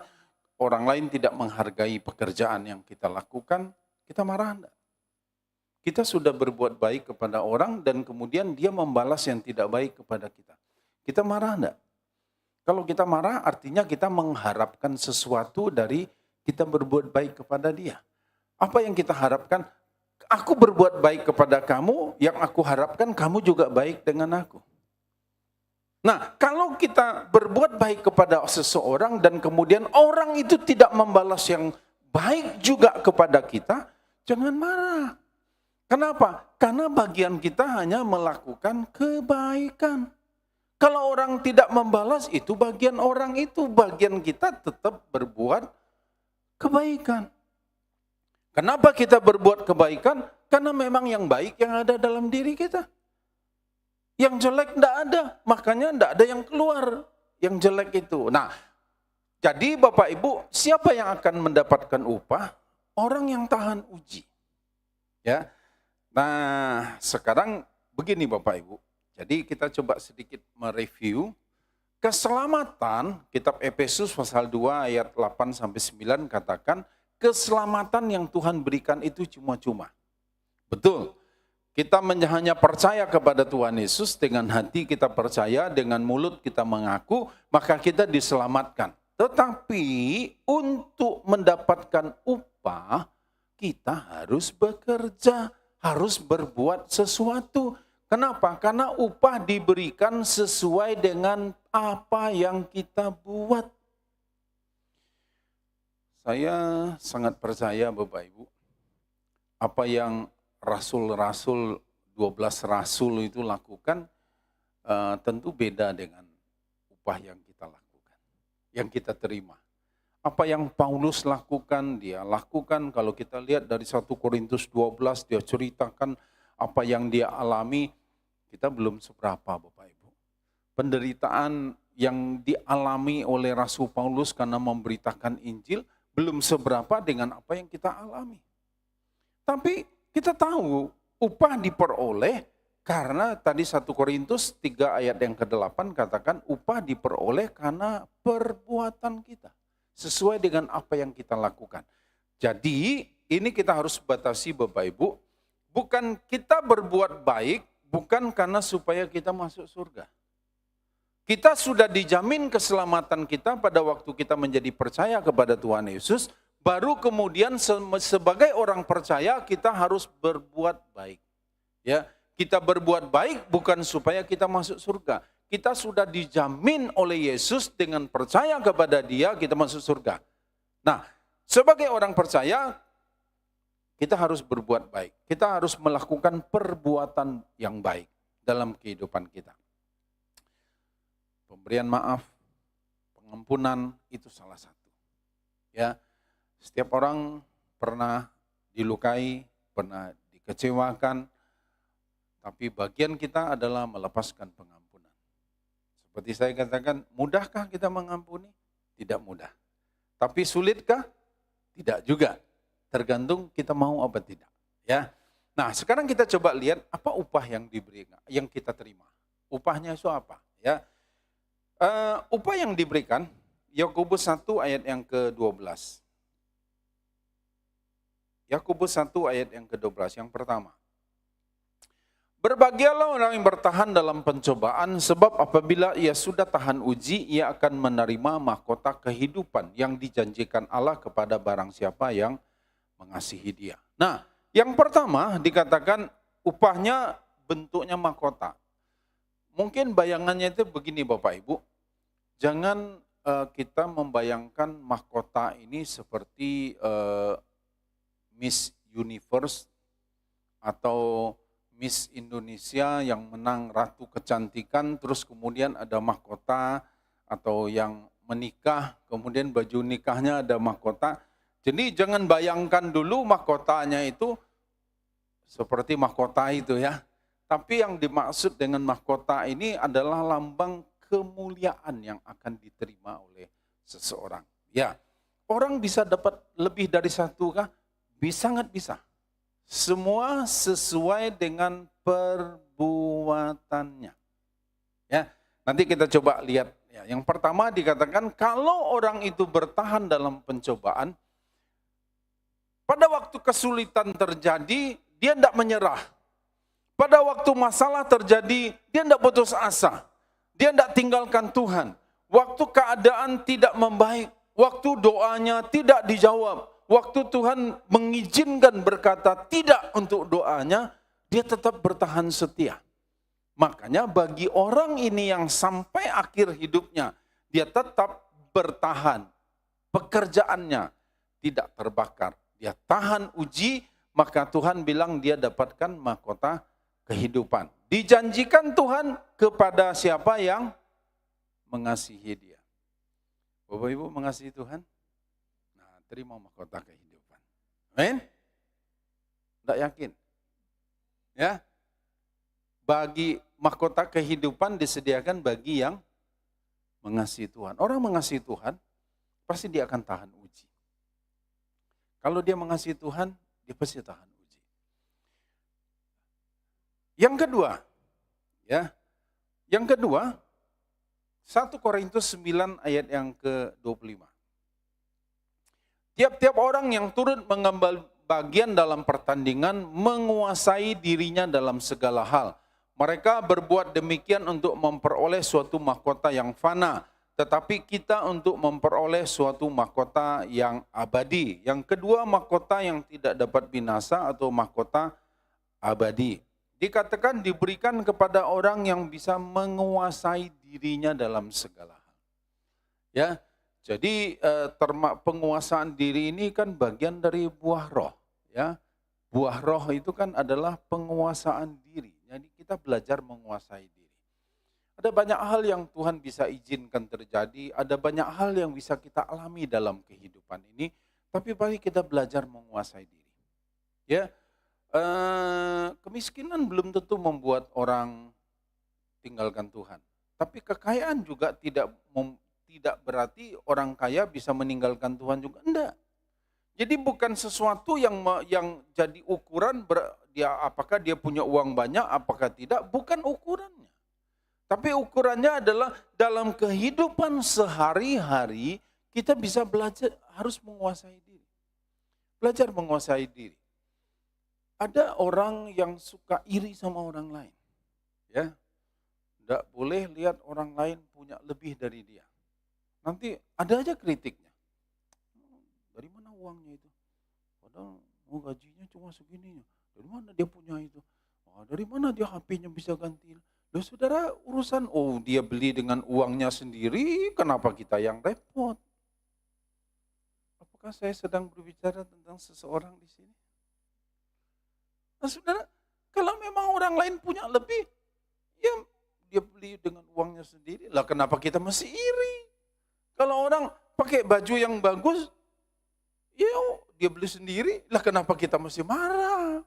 Speaker 2: orang lain tidak menghargai pekerjaan yang kita lakukan, kita marah enggak? Kita sudah berbuat baik kepada orang dan kemudian dia membalas yang tidak baik kepada kita. Kita marah enggak? Kalau kita marah artinya kita mengharapkan sesuatu dari kita berbuat baik kepada dia. Apa yang kita harapkan? Aku berbuat baik kepada kamu, yang aku harapkan kamu juga baik dengan aku. Nah, kalau kita berbuat baik kepada seseorang dan kemudian orang itu tidak membalas yang baik juga kepada kita, jangan marah. Kenapa? Karena bagian kita hanya melakukan kebaikan. Kalau orang tidak membalas, itu bagian orang itu. Bagian kita tetap berbuat kebaikan. Kenapa kita berbuat kebaikan? Karena memang yang baik yang ada dalam diri kita. Yang jelek tidak ada, makanya tidak ada yang keluar yang jelek itu. Nah, jadi Bapak Ibu, siapa yang akan mendapatkan upah? Orang yang tahan uji. Ya. Nah, sekarang begini Bapak Ibu. Jadi kita coba sedikit mereview keselamatan. Kitab Efesus pasal 2 ayat 8 sampai 9 katakan keselamatan yang Tuhan berikan itu cuma-cuma. Betul. Kita hanya percaya kepada Tuhan Yesus, dengan hati kita percaya, dengan mulut kita mengaku, maka kita diselamatkan. Tetapi untuk mendapatkan upah, kita harus bekerja, harus berbuat sesuatu. Kenapa? Karena upah diberikan sesuai dengan apa yang kita buat. Saya sangat percaya Bapak Ibu, apa yang rasul-rasul, 12 rasul itu lakukan tentu beda dengan upah yang kita lakukan, yang kita terima. Apa yang Paulus lakukan, dia lakukan. Kalau kita lihat dari 1 Korintus 12, dia ceritakan apa yang dia alami, kita belum seberapa Bapak Ibu. Penderitaan yang dialami oleh Rasul Paulus karena memberitakan Injil, belum seberapa dengan apa yang kita alami. Tapi kita tahu upah diperoleh karena tadi 1 Korintus 3 ayat yang ke-8 katakan upah diperoleh karena perbuatan kita. Sesuai dengan apa yang kita lakukan. Jadi ini kita harus batasi Bapak Ibu. Bukan kita berbuat baik, bukan karena supaya kita masuk surga. Kita sudah dijamin keselamatan kita pada waktu kita menjadi percaya kepada Tuhan Yesus. Baru kemudian sebagai orang percaya kita harus berbuat baik. Ya, kita berbuat baik bukan supaya kita masuk surga. Kita sudah dijamin oleh Yesus dengan percaya kepada Dia kita masuk surga. Nah, sebagai orang percaya kita harus berbuat baik. Kita harus melakukan perbuatan yang baik dalam kehidupan kita. Pemberian maaf, pengampunan itu salah satu. Ya. Setiap orang pernah dilukai, pernah dikecewakan, tapi bagian kita adalah melepaskan pengampunan. Seperti saya katakan, mudahkah kita mengampuni? Tidak mudah. Tapi sulitkah? Tidak juga. Tergantung kita mau apa tidak. Ya. Nah, sekarang kita coba lihat apa upah yang diberikan, yang kita terima. Upahnya itu apa? Ya. Upah yang diberikan, Yakobus 1 ayat yang ke-12. Yakobus 1 ayat yang ke-12, yang pertama. Berbahagialah orang yang bertahan dalam pencobaan, sebab apabila ia sudah tahan uji, ia akan menerima mahkota kehidupan yang dijanjikan Allah kepada barang siapa yang mengasihi Dia. Nah, yang pertama dikatakan upahnya bentuknya mahkota. Mungkin bayangannya itu begini Bapak Ibu, jangan kita membayangkan mahkota ini seperti Miss Universe atau Miss Indonesia yang menang Ratu Kecantikan, terus kemudian ada mahkota, atau yang menikah, kemudian baju nikahnya ada mahkota. Jadi jangan bayangkan dulu mahkotanya itu seperti mahkota itu ya. Tapi yang dimaksud dengan mahkota ini adalah lambang kemuliaan yang akan diterima oleh seseorang. Ya, orang bisa dapat lebih dari satu kah? Sangat bisa. Semua sesuai dengan perbuatannya. Ya, Nanti kita coba lihat. Ya, yang pertama dikatakan kalau orang itu bertahan dalam pencobaan, pada waktu kesulitan terjadi, dia tidak menyerah. Pada waktu masalah terjadi, dia tidak putus asa. Dia tidak tinggalkan Tuhan. Waktu keadaan tidak membaik, waktu doanya tidak dijawab, waktu Tuhan mengizinkan berkata tidak untuk doanya, dia tetap bertahan setia. Makanya bagi orang ini yang sampai akhir hidupnya, dia tetap bertahan. Pekerjaannya tidak terbakar. Dia tahan uji, maka Tuhan bilang dia dapatkan mahkota kehidupan. Dijanjikan Tuhan kepada siapa yang mengasihi dia. Bapak Ibu mengasihi Tuhan? Nah, terima mahkota kehidupan. Amin? Tidak yakin? Ya? Bagi mahkota kehidupan disediakan bagi yang mengasihi Tuhan. Orang mengasihi Tuhan, pasti dia akan tahan uji. Kalau dia mengasihi Tuhan, dia pasti tahan uji. Yang kedua, ya, yang kedua, 1 Korintus 9 ayat yang ke-25. Tiap-tiap orang yang turut mengambil bagian dalam pertandingan menguasai dirinya dalam segala hal. Mereka berbuat demikian untuk memperoleh suatu mahkota yang fana, tetapi kita untuk memperoleh suatu mahkota yang abadi. Yang kedua, mahkota yang tidak dapat binasa atau mahkota abadi. Dikatakan diberikan kepada orang yang bisa menguasai dirinya dalam segala hal. Ya, jadi penguasaan diri ini kan bagian dari buah roh. Ya, buah roh itu kan adalah penguasaan diri. Jadi kita belajar menguasai diri. Ada banyak hal yang Tuhan bisa izinkan terjadi, ada banyak hal yang bisa kita alami dalam kehidupan ini, tapi mari kita belajar menguasai diri. Ya, kemiskinan belum tentu membuat orang tinggalkan Tuhan, tapi kekayaan juga tidak berarti orang kaya bisa meninggalkan Tuhan juga, enggak. Jadi bukan sesuatu yang jadi ukuran apakah dia punya uang banyak, apakah tidak, bukan ukurannya. Tapi ukurannya adalah dalam kehidupan sehari-hari kita bisa belajar, harus menguasai diri. Belajar menguasai diri. Ada orang yang suka iri sama orang lain. Ya, tidak boleh lihat orang lain punya lebih dari dia. Nanti ada aja kritiknya. Dari mana uangnya itu? Padahal gajinya cuma segini. Dari mana dia punya itu? Dari mana dia HP-nya bisa ganti? Loh saudara, urusan dia beli dengan uangnya sendiri, kenapa kita yang repot? Apakah saya sedang berbicara tentang seseorang di sini? Nah saudara, kalau memang orang lain punya lebih, ya dia beli dengan uangnya sendiri. Lah kenapa kita masih iri? Kalau orang pakai baju yang bagus, ya dia beli sendiri, lah kenapa kita masih marah?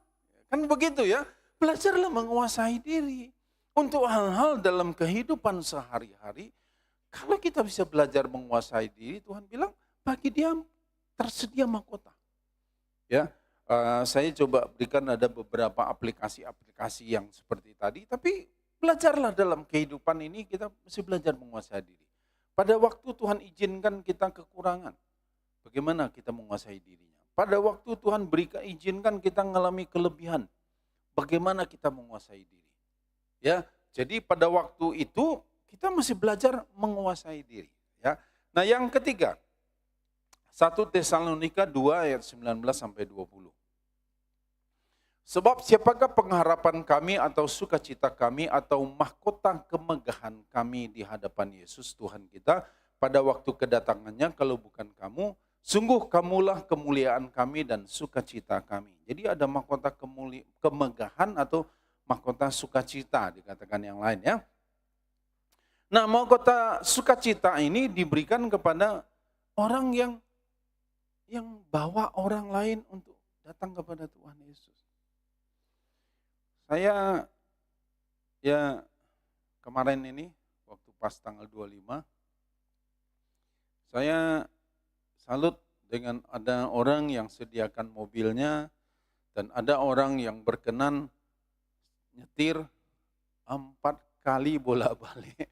Speaker 2: Kan begitu ya, belajarlah menguasai diri. Untuk hal-hal dalam kehidupan sehari-hari, kalau kita bisa belajar menguasai diri, Tuhan bilang bagi dia tersedia mahkota. Ya, saya coba berikan ada beberapa aplikasi-aplikasi yang seperti tadi, tapi belajarlah dalam kehidupan ini kita mesti belajar menguasai diri. Pada waktu Tuhan izinkan kita kekurangan, bagaimana kita menguasai dirinya? Pada waktu Tuhan izinkan kita mengalami kelebihan, bagaimana kita menguasai diri? Ya, jadi pada waktu itu kita masih belajar menguasai diri. Ya, nah yang ketiga, 1 Tesalonika 2 ayat 19 sampai 20. Sebab siapakah pengharapan kami atau sukacita kami atau mahkota kemegahan kami di hadapan Yesus Tuhan kita pada waktu kedatangannya kalau bukan kamu, sungguh kamulah kemuliaan kami dan sukacita kami. Jadi ada mahkota kemegahan atau mahkota sukacita dikatakan yang lain ya. Nah mahkota sukacita ini diberikan kepada orang yang bawa orang lain untuk datang kepada Tuhan Yesus. Saya ya kemarin ini waktu pas tanggal 25 saya salut dengan ada orang yang sediakan mobilnya dan ada orang yang berkenan nyetir 4 kali bolak-balik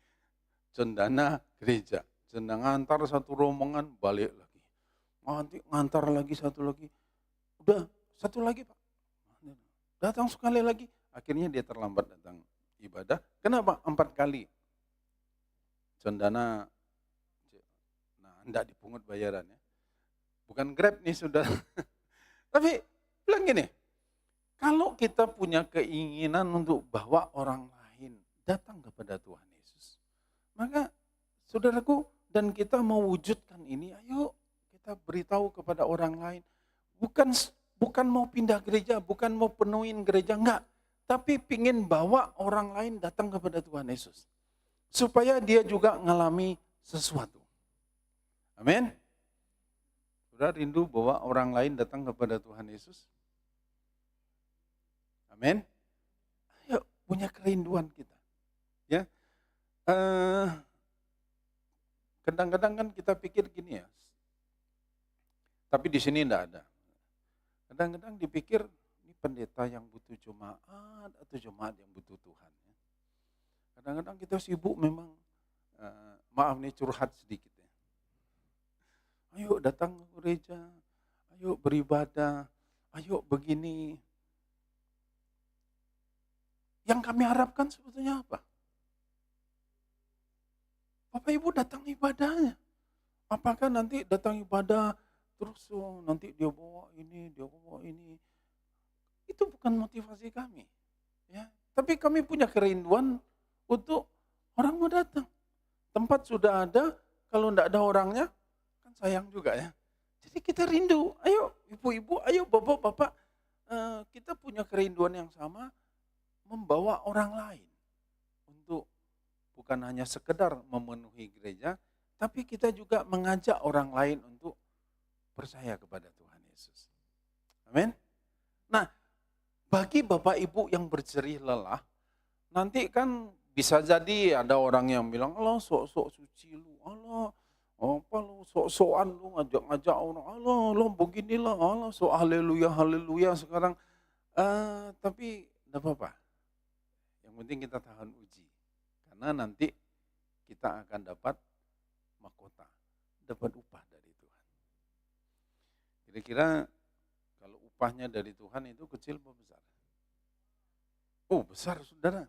Speaker 2: cendana gereja. Cendana ngantar satu rombongan, balik lagi. Nanti ngantar lagi satu lagi. Udah, satu lagi Pak. Datang sekali lagi. Akhirnya dia terlambat datang ibadah. Kenapa? 4 kali. Cendana, nah enggak dipungut bayarannya. Bukan Grab nih sudah. Tapi bilang gini, kalau kita punya keinginan untuk bawa orang lain datang kepada Tuhan Yesus, maka saudaraku dan kita mau wujudkan ini, ayo kita beritahu kepada orang lain. Bukan mau pindah gereja, bukan mau penuhin gereja, enggak. Tapi pingin bawa orang lain datang kepada Tuhan Yesus. Supaya dia juga ngalami sesuatu. Amin. Sudah rindu bawa orang lain datang kepada Tuhan Yesus? Amin. Ayo punya kerinduan kita. Ya. Kadang-kadang kan kita pikir gini ya. Tapi di sini enggak ada. Kadang-kadang dipikir ini pendeta yang butuh jemaat atau jemaat yang butuh Tuhan. Kadang-kadang kita sibuk memang, maaf nih curhat sedikit ya. Ayo datang ke gereja, ayo beribadah, ayo begini. Yang kami harapkan sebetulnya apa? Bapak Ibu datang ibadahnya. Apakah nanti datang ibadah terus nanti dia bawa ini, dia bawa ini. Itu bukan motivasi kami. Ya. Tapi kami punya kerinduan untuk orang mau datang. Tempat sudah ada, kalau tidak ada orangnya, kan sayang juga ya. Jadi kita rindu, ayo ibu-ibu, ayo bapak-bapak, kita punya kerinduan yang sama, membawa orang lain. Untuk bukan hanya sekedar memenuhi gereja, tapi kita juga mengajak orang lain untuk percaya kepada Tuhan Yesus. Amin. Nah, bagi Bapak Ibu yang berjerih lelah, nanti kan bisa jadi ada orang yang bilang, Allah sok-sok suci lu, Allah apa lu sok-sokan lu ngajak-ngajak orang, Allah lu beginilah, Allah sok haleluya haleluya sekarang. Tapi enggak apa-apa. Yang penting kita tahan uji. Karena nanti kita akan dapat mahkota, dapat upah dari Tuhan. Kira-kira kalau upahnya dari Tuhan itu kecil atau besar? Oh, besar Saudara.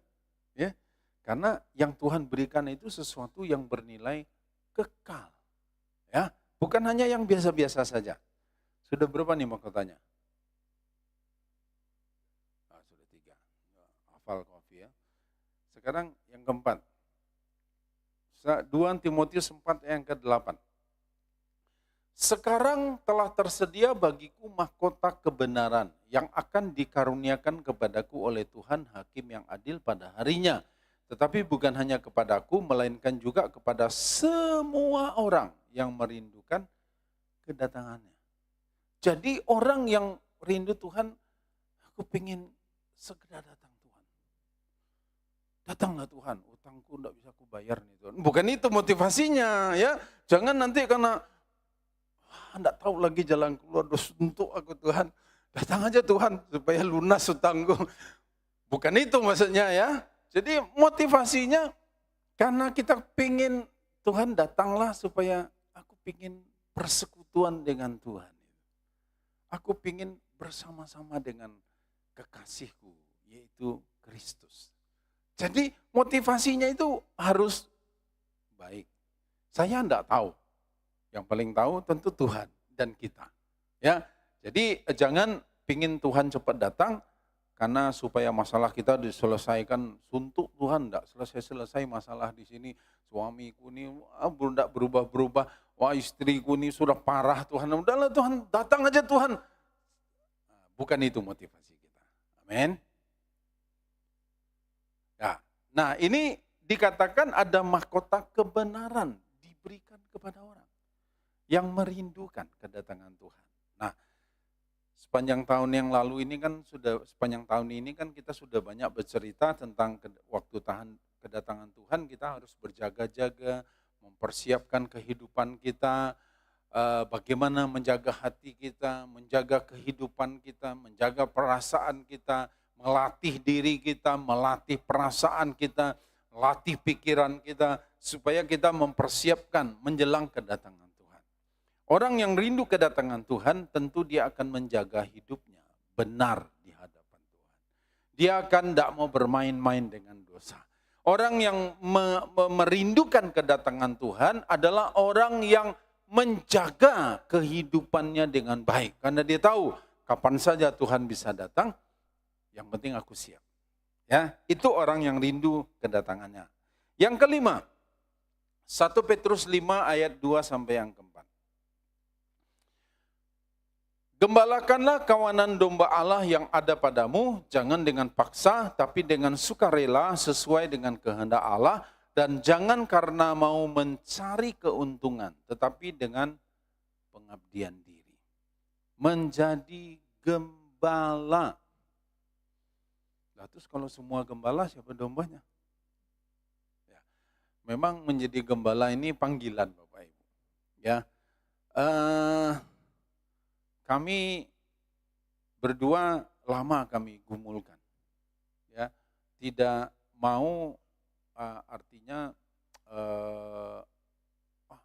Speaker 2: Ya. Karena yang Tuhan berikan itu sesuatu yang bernilai kekal. Ya, bukan hanya yang biasa-biasa saja. Sudah berapa nih mahkotanya? Sudah 3. Hafal kopi ya. Sekarang yang keempat. 2 Timotius 4 yang ke-8. Sekarang telah tersedia bagiku mahkota kebenaran yang akan dikaruniakan kepadaku oleh Tuhan Hakim yang adil pada harinya. Tetapi bukan hanya kepadaku, melainkan juga kepada semua orang yang merindukan kedatangannya. Jadi orang yang rindu Tuhan, aku pengen segera datang Tuhan. Datanglah Tuhan, utangku tidak bisa aku bayar nih Tuhan. Bukan itu motivasinya ya. Jangan nanti karena enggak tahu lagi jalan keluar, untuk aku Tuhan. Datang aja Tuhan supaya lunas utangku. Bukan itu maksudnya ya. Jadi motivasinya karena kita pingin Tuhan datanglah supaya aku pingin persekutuan dengan Tuhan. Aku pingin bersama-sama dengan kekasihku yaitu Kristus. Jadi motivasinya itu harus baik. Saya enggak tahu. Yang paling tahu tentu Tuhan dan kita. Ya, jadi jangan pingin Tuhan cepat datang karena supaya masalah kita diselesaikan suntuk Tuhan, enggak selesai masalah di sini. Suamiku ini enggak berubah-berubah. Wah, istriku ini sudah parah Tuhan. Udahlah Tuhan, datang aja Tuhan. Bukan itu motivasi kita. Amin. Ya. Nah, ini dikatakan ada mahkota kebenaran diberikan kepada orang yang merindukan kedatangan Tuhan. Nah, sepanjang tahun yang lalu ini kan kita sudah banyak bercerita tentang waktu kedatangan Tuhan, kita harus berjaga-jaga, mempersiapkan kehidupan kita, bagaimana menjaga hati kita, menjaga kehidupan kita, menjaga perasaan kita, melatih diri kita, melatih perasaan kita, latih pikiran kita supaya kita mempersiapkan menjelang kedatangan Tuhan. Orang yang rindu kedatangan Tuhan tentu dia akan menjaga hidupnya benar di hadapan Tuhan. Dia akan tidak mau bermain-main dengan dosa. Orang yang merindukan kedatangan Tuhan adalah orang yang menjaga kehidupannya dengan baik. Karena dia tahu kapan saja Tuhan bisa datang, yang penting aku siap. Ya, itu orang yang rindu kedatangannya. Yang kelima, 1 Petrus 5 ayat 2 sampai yang keempat. Gembalakanlah kawanan domba Allah yang ada padamu, jangan dengan paksa, tapi dengan sukarela sesuai dengan kehendak Allah, dan jangan karena mau mencari keuntungan, tetapi dengan pengabdian diri. Menjadi gembala. Nah, terus kalau semua gembala, siapa dombanya? Ya, memang menjadi gembala ini panggilan Bapak Ibu. Ya, kami berdua lama kami gumulkan. Ya, tidak mau artinya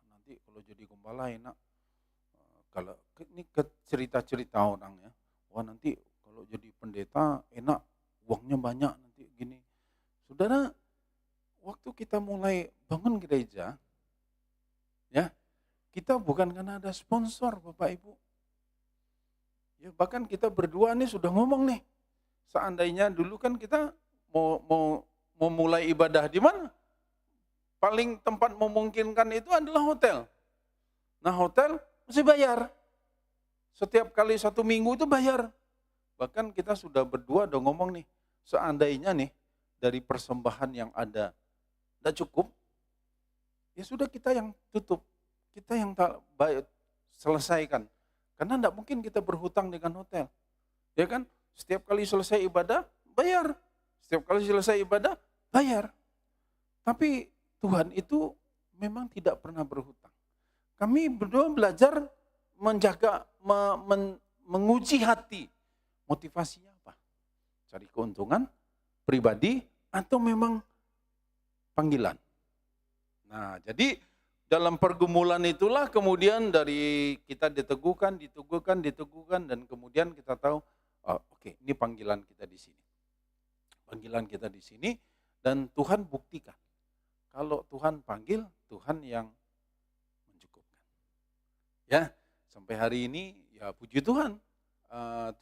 Speaker 2: nanti kalau jadi gembala enak. Kalau ini ke cerita-cerita orang ya, wah nanti kalau jadi pendeta enak, uangnya banyak nanti gini. Saudara, waktu kita mulai bangun gereja, ya kita bukan karena ada sponsor Bapak Ibu. Ya bahkan kita berdua nih sudah ngomong nih, seandainya dulu kan kita mau mulai ibadah di mana? Paling tempat memungkinkan itu adalah hotel. Nah hotel mesti bayar. Setiap kali 1 minggu itu bayar. Bahkan kita sudah berdua udah ngomong nih, seandainya nih dari persembahan yang ada tidak cukup, ya sudah kita yang tutup. Kita yang selesaikan. Karena tidak mungkin kita berhutang dengan hotel. Ya kan? Setiap kali selesai ibadah, bayar. Setiap kali selesai ibadah, bayar. Tapi Tuhan itu memang tidak pernah berhutang. Kami berdua belajar menjaga, menguji hati. Motivasinya apa? Cari keuntungan pribadi atau memang panggilan. Nah, jadi dalam pergumulan itulah kemudian dari kita diteguhkan, dan kemudian kita tahu, oke, ini panggilan kita di sini. Panggilan kita di sini dan Tuhan buktikan. Kalau Tuhan panggil, Tuhan yang mencukupkan. Ya, sampai hari ini ya puji Tuhan.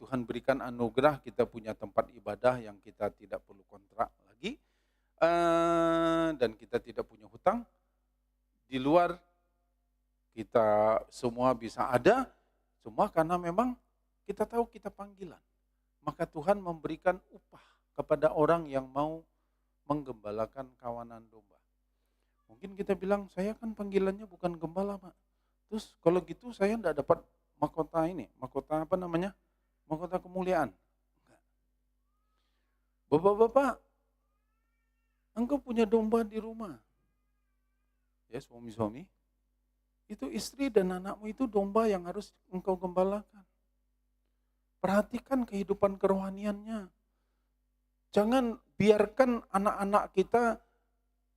Speaker 2: Tuhan berikan anugerah kita punya tempat ibadah yang kita tidak perlu kontrak lagi. Dan kita tidak punya hutang. Di luar kita semua bisa ada, semua karena memang kita tahu kita panggilan. Maka Tuhan memberikan upah kepada orang yang mau menggembalakan kawanan domba. Mungkin kita bilang, saya kan panggilannya bukan gembala Pak. Terus kalau gitu saya tidak dapat mahkota ini, mahkota apa namanya? Mahkota kemuliaan. Bapak-bapak, engkau punya domba di rumah. Ya suami-suami, itu istri dan anakmu itu domba yang harus engkau gembalakan. Perhatikan kehidupan kerohaniannya. Jangan biarkan anak-anak kita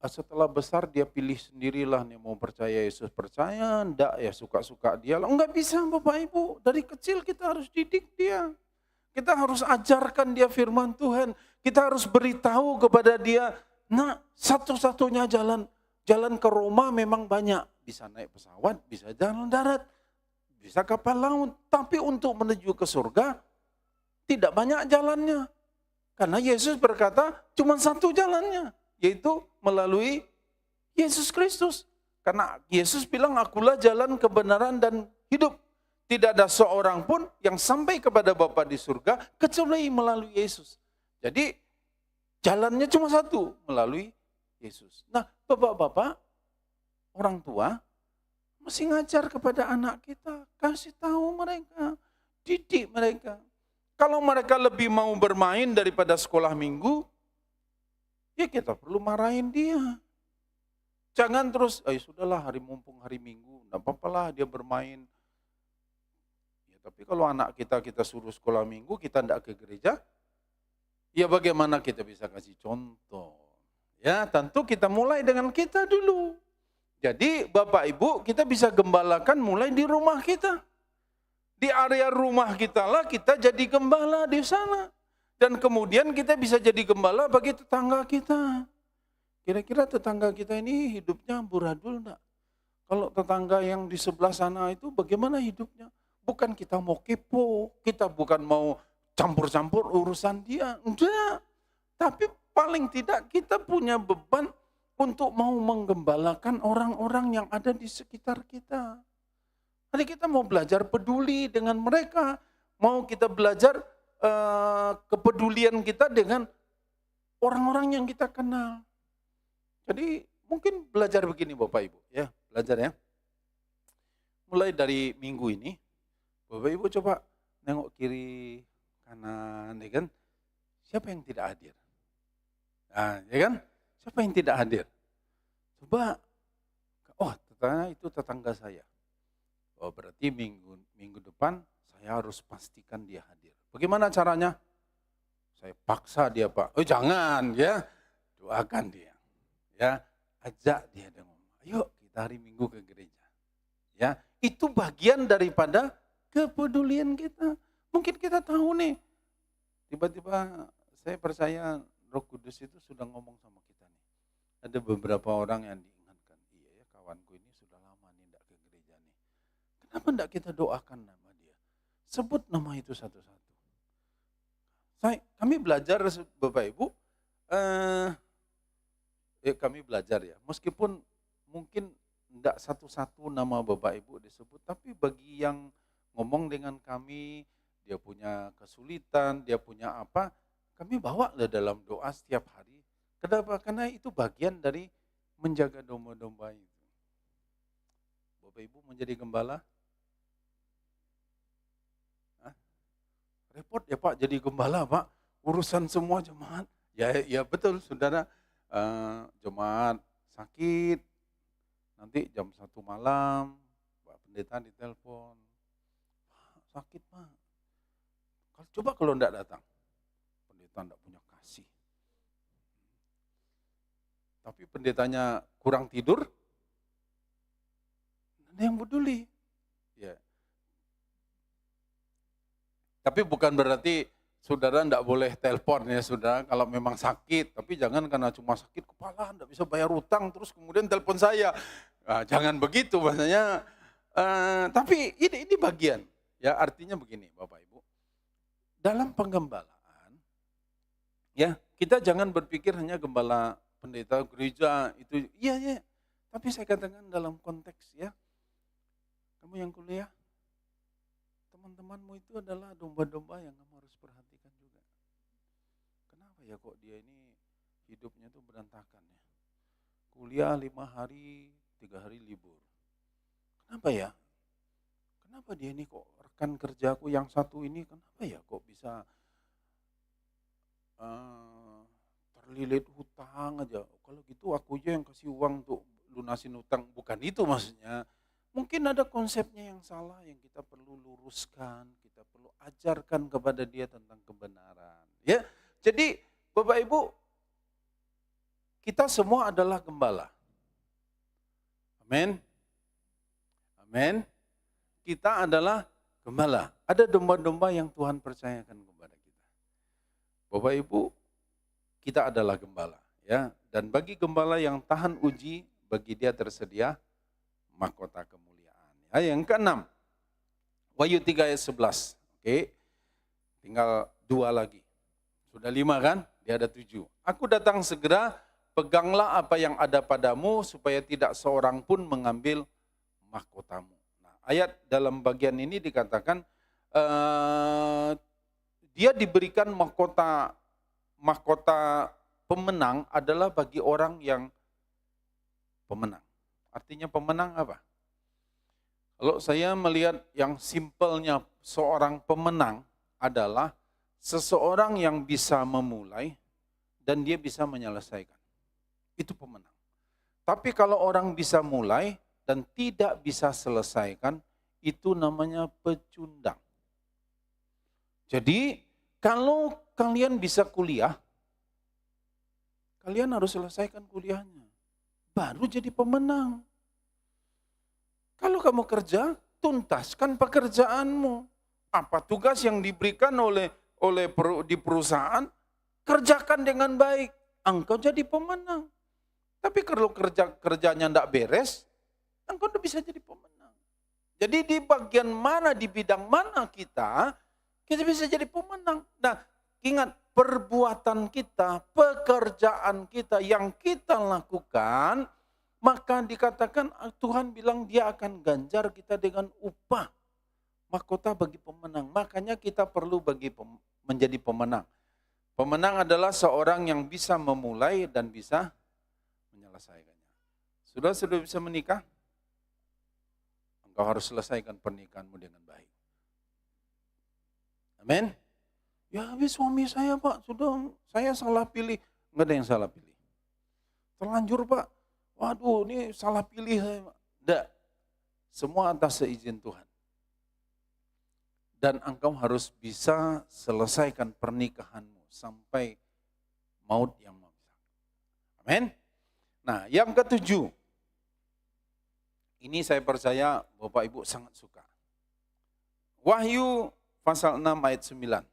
Speaker 2: setelah besar dia pilih sendirilah nih mau percaya Yesus percaya, enggak ya suka-suka dia. Enggak bisa Bapak Ibu, dari kecil kita harus didik dia. Kita harus ajarkan dia firman Tuhan. Kita harus beritahu kepada dia, nah satu-satunya jalan ke Roma memang banyak. Bisa naik pesawat, bisa jalan darat, bisa kapal laut. Tapi untuk menuju ke surga tidak banyak jalannya. Karena Yesus berkata cuma satu jalannya, yaitu melalui Yesus Kristus. Karena Yesus bilang, akulah jalan kebenaran dan hidup. Tidak ada seorang pun yang sampai kepada Bapa di surga kecuali melalui Yesus. Jadi jalannya cuma satu, melalui Yesus. Nah, bapak-bapak, orang tua mesti ngajar kepada anak kita, kasih tahu mereka, didik mereka. Kalau mereka lebih mau bermain daripada sekolah minggu, ya kita perlu marahin dia. Jangan terus, sudahlah mumpung hari Minggu, enggak apa-apalah dia bermain. Ya, tapi kalau anak kita suruh sekolah Minggu, kita enggak ke gereja, ya bagaimana kita bisa kasih contoh? Ya, tentu kita mulai dengan kita dulu. Jadi Bapak Ibu, kita bisa gembalakan mulai di rumah kita. Di area rumah kita lah kita jadi gembala di sana. Dan kemudian kita bisa jadi gembala bagi tetangga kita. Kira-kira tetangga kita ini hidupnya amburadul enggak? Kalau tetangga yang di sebelah sana itu bagaimana hidupnya? Bukan kita mau kepo, kita bukan mau campur-campur urusan dia. Enggak. Tapi paling tidak kita punya beban untuk mau menggembalakan orang-orang yang ada di sekitar kita. Jadi kita mau belajar peduli dengan mereka, mau kita belajar kepedulian kita dengan orang-orang yang kita kenal. Jadi mungkin belajar begini Bapak Ibu, ya belajar ya. Mulai dari minggu ini, Bapak Ibu coba nengok kiri kanan, ya kan? Siapa yang tidak hadir? Nah, ya kan? Siapa yang tidak hadir? Coba, oh tetangga itu tetangga saya. Oh berarti minggu depan saya harus pastikan dia hadir. Bagaimana caranya? Saya paksa dia Pak. Oh jangan ya, doakan dia. Ya, ajak dia dengan, ayo kita hari Minggu ke gereja. Ya, itu bagian daripada kepedulian kita. Mungkin kita tahu nih, tiba-tiba saya percaya Roh Kudus itu sudah ngomong sama kita nih. Ada beberapa orang yang diingatkan, iya ya kawanku ini sudah lama nih enggak ke gereja nih. Kenapa enggak kita doakan nama dia? Sebut nama itu satu-satu. Kami belajar Bapak Ibu, kami belajar ya, meskipun mungkin enggak satu-satu nama Bapak Ibu disebut, tapi bagi yang ngomong dengan kami, dia punya kesulitan, dia punya apa, kami bawa dalam doa setiap hari. Kenapa? Karena itu bagian dari menjaga domba-domba itu. Bapak Ibu menjadi gembala? Hah? Repot ya Pak jadi gembala Pak, urusan semua jemaat. Ya betul saudara, jemaat sakit, nanti jam 1 malam, Pak Pendeta ditelepon, sakit Pak. Coba kalau enggak datang, pendeta enggak punya kasih. Tapi pendetanya kurang tidur, ada yang peduli. Ya. Tapi bukan berarti saudara enggak boleh telepon ya saudara kalau memang sakit. Tapi jangan karena cuma sakit kepala, enggak bisa bayar utang, terus kemudian telepon saya. Nah, jangan begitu maksudnya. Tapi ini bagian. Ya artinya begini Bapak Ibu. Dalam penggembalaan, ya kita jangan berpikir hanya gembala pendeta gereja itu, iya. Tapi saya katakan dalam konteks ya, kamu yang kuliah, teman-temanmu itu adalah domba-domba yang kamu harus perhatikan juga. Kenapa ya kok dia ini hidupnya tuh berantakan ya? Kuliah 5 hari, 3 hari libur. Kenapa ya? Kenapa dia ini kok rekan kerjaku yang satu ini kenapa ya kok bisa terlilit hutang aja. Kalau gitu aku aja yang kasih uang untuk lunasin hutang. Bukan itu maksudnya. Mungkin ada konsepnya yang salah yang kita perlu luruskan, kita perlu ajarkan kepada dia tentang kebenaran. Ya, jadi Bapak Ibu, kita semua adalah gembala. Amin. Amin. Kita adalah gembala. Ada domba-domba yang Tuhan percayakan kepada kita. Bapak Ibu, kita adalah gembala, ya. Dan bagi gembala yang tahan uji, bagi dia tersedia mahkota kemuliaan. Ya, yang keenam, Wahyu 3 ayat 11. Oke, tinggal 2 lagi. Sudah 5 kan? Dia ada 7. Aku datang segera, peganglah apa yang ada padamu, supaya tidak seorang pun mengambil mahkotamu. Nah, ayat dalam bagian ini dikatakan, dia diberikan mahkota pemenang adalah bagi orang yang pemenang. Artinya pemenang apa? Kalau saya melihat yang simpelnya seorang pemenang adalah seseorang yang bisa memulai dan dia bisa menyelesaikan. Itu pemenang. Tapi kalau orang bisa mulai dan tidak bisa selesaikan, itu namanya pecundang. Jadi kalau kalian bisa kuliah, kalian harus selesaikan kuliahnya. Baru jadi pemenang. Kalau kamu kerja, tuntaskan pekerjaanmu. Apa tugas yang diberikan di perusahaan, kerjakan dengan baik. Engkau jadi pemenang. Tapi kalau kerjanya tidak beres, engkau tidak bisa jadi pemenang. Jadi di bagian mana, di bidang mana kita bisa jadi pemenang. Nah, ingat perbuatan kita, pekerjaan kita yang kita lakukan, maka dikatakan Tuhan bilang dia akan ganjar kita dengan upah. Mahkota bagi pemenang. Makanya kita perlu menjadi pemenang. Pemenang adalah seorang yang bisa memulai dan bisa menyelesaikannya. Sudah bisa menikah? Engkau harus selesaikan pernikahanmu dengan baik. Amin. Ya habis suami saya Pak, sudah saya salah pilih. Enggak ada yang salah pilih. Terlanjur Pak, waduh ini salah pilih saya Pak. Enggak, semua atas seizin Tuhan. Dan engkau harus bisa selesaikan pernikahanmu sampai maut yang memisahkan. Amin. Nah yang ketujuh, ini saya percaya Bapak Ibu sangat suka. Wahyu pasal 6 ayat 9.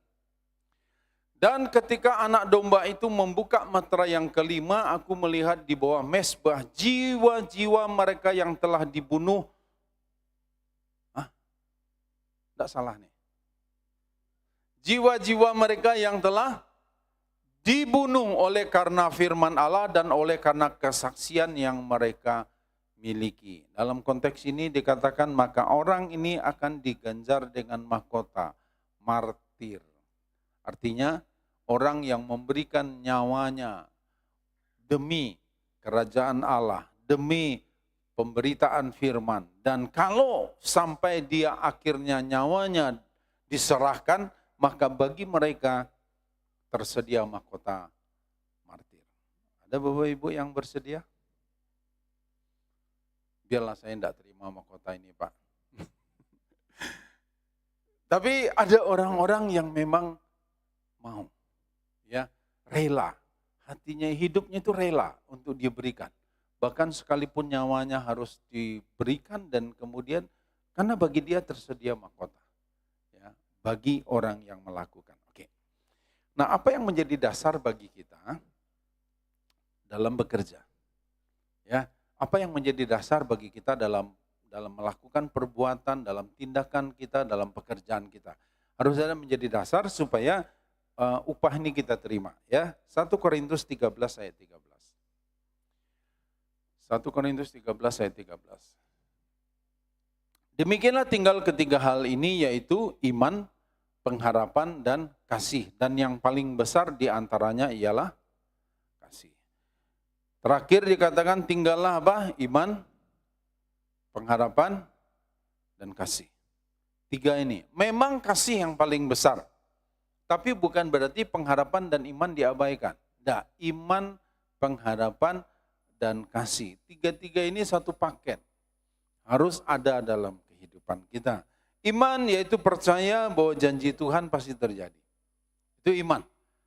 Speaker 2: Dan ketika anak domba itu membuka meterai yang kelima, aku melihat di bawah mezbah jiwa-jiwa mereka yang telah dibunuh. Tidak salah nih. Jiwa-jiwa mereka yang telah dibunuh oleh karena firman Allah dan oleh karena kesaksian yang mereka miliki. Dalam konteks ini dikatakan maka orang ini akan diganjar dengan mahkota martir. Artinya orang yang memberikan nyawanya demi kerajaan Allah, demi pemberitaan firman. Dan kalau sampai dia akhirnya nyawanya diserahkan, maka bagi mereka tersedia mahkota martir. Ada Bapak Ibu yang bersedia? Biarlah saya tidak terima mahkota ini Pak. Tapi ada orang-orang yang memang mau, ya rela. Hatinya, hidupnya itu rela untuk diberikan. Bahkan sekalipun nyawanya harus diberikan dan kemudian, karena bagi dia tersedia mahkota. Ya, bagi orang yang melakukan. Oke. Nah apa yang menjadi dasar bagi kita dalam bekerja? Ya, apa yang menjadi dasar bagi kita dalam melakukan perbuatan, dalam tindakan kita, dalam pekerjaan kita. Harus ada menjadi dasar supaya upah ini kita terima. Ya, 1 Korintus 13 ayat 13. 1 Korintus 13 ayat 13. Demikianlah tinggal ketiga hal ini, yaitu iman, pengharapan, dan kasih. Dan yang paling besar di antaranya ialah kasih. Terakhir dikatakan tinggallah apa? Iman, pengharapan, dan kasih. Tiga ini. Memang kasih yang paling besar. Tapi bukan berarti pengharapan dan iman diabaikan. Tidak, iman, pengharapan, dan kasih. Tiga-tiga ini satu paket. Harus ada dalam kehidupan kita. Iman yaitu percaya bahwa janji Tuhan pasti terjadi. Itu iman.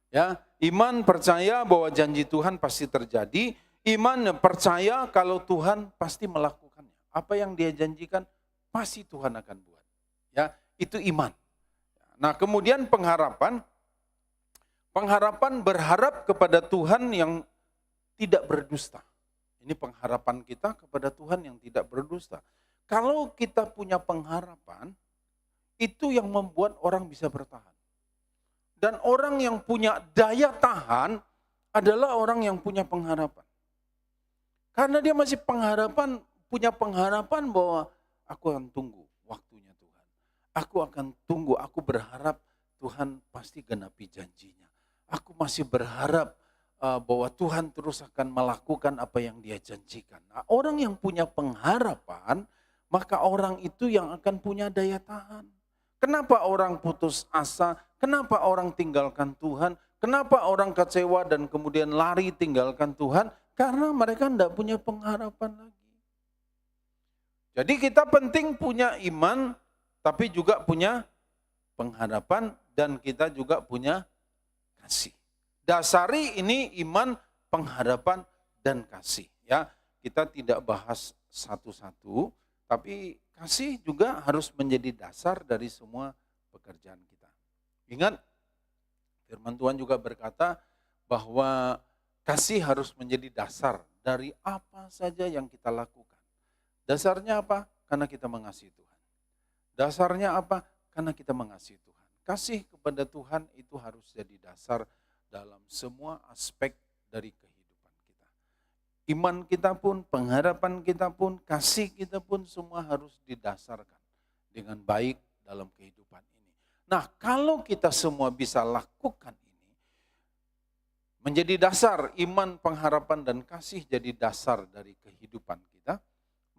Speaker 2: Ya, iman percaya bahwa janji Tuhan pasti terjadi. Iman percaya kalau Tuhan pasti melakukannya. Apa yang dia janjikan pasti Tuhan akan buat. Ya, itu iman. Nah, kemudian pengharapan. Pengharapan berharap kepada Tuhan yang tidak berdusta. Ini pengharapan kita kepada Tuhan yang tidak berdusta. Kalau kita punya pengharapan, itu yang membuat orang bisa bertahan. Dan orang yang punya daya tahan adalah orang yang punya pengharapan. Karena dia masih punya pengharapan bahwa aku akan tunggu waktunya Tuhan. Aku akan tunggu, aku berharap Tuhan pasti genapi janjinya. Aku masih berharap bahwa Tuhan terus akan melakukan apa yang dia janjikan. Nah, orang yang punya pengharapan, maka orang itu yang akan punya daya tahan. Kenapa orang putus asa? Kenapa orang tinggalkan Tuhan? Kenapa orang kecewa dan kemudian lari tinggalkan Tuhan? Karena mereka tidak punya pengharapan lagi. Jadi kita penting punya iman, tapi juga punya pengharapan dan kita juga punya kasih. Dasari ini iman, pengharapan, dan kasih. Ya, kita tidak bahas satu-satu, tapi kasih juga harus menjadi dasar dari semua pekerjaan kita. Ingat, firman Tuhan juga berkata bahwa kasih harus menjadi dasar dari apa saja yang kita lakukan. Dasarnya apa? Karena kita mengasihi Tuhan. Dasarnya apa? Karena kita mengasihi Tuhan. Kasih kepada Tuhan itu harus jadi dasar dalam semua aspek dari kehidupan kita. Iman kita pun, pengharapan kita pun, kasih kita pun semua harus didasarkan dengan baik dalam kehidupan ini. Nah, kalau kita semua bisa lakukan ini, menjadi dasar iman, pengharapan, dan kasih jadi dasar dari kehidupan kita,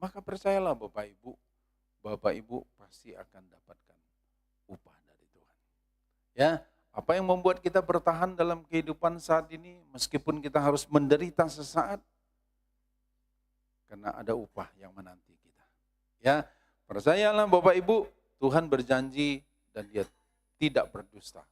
Speaker 2: maka percayalah Bapak Ibu pasti akan dapatkan upah dari Tuhan. Ya, apa yang membuat kita bertahan dalam kehidupan saat ini, meskipun kita harus menderita sesaat, karena ada upah yang menanti kita. Ya, percayalah Bapak Ibu, Tuhan berjanji dan Dia tidak berdusta.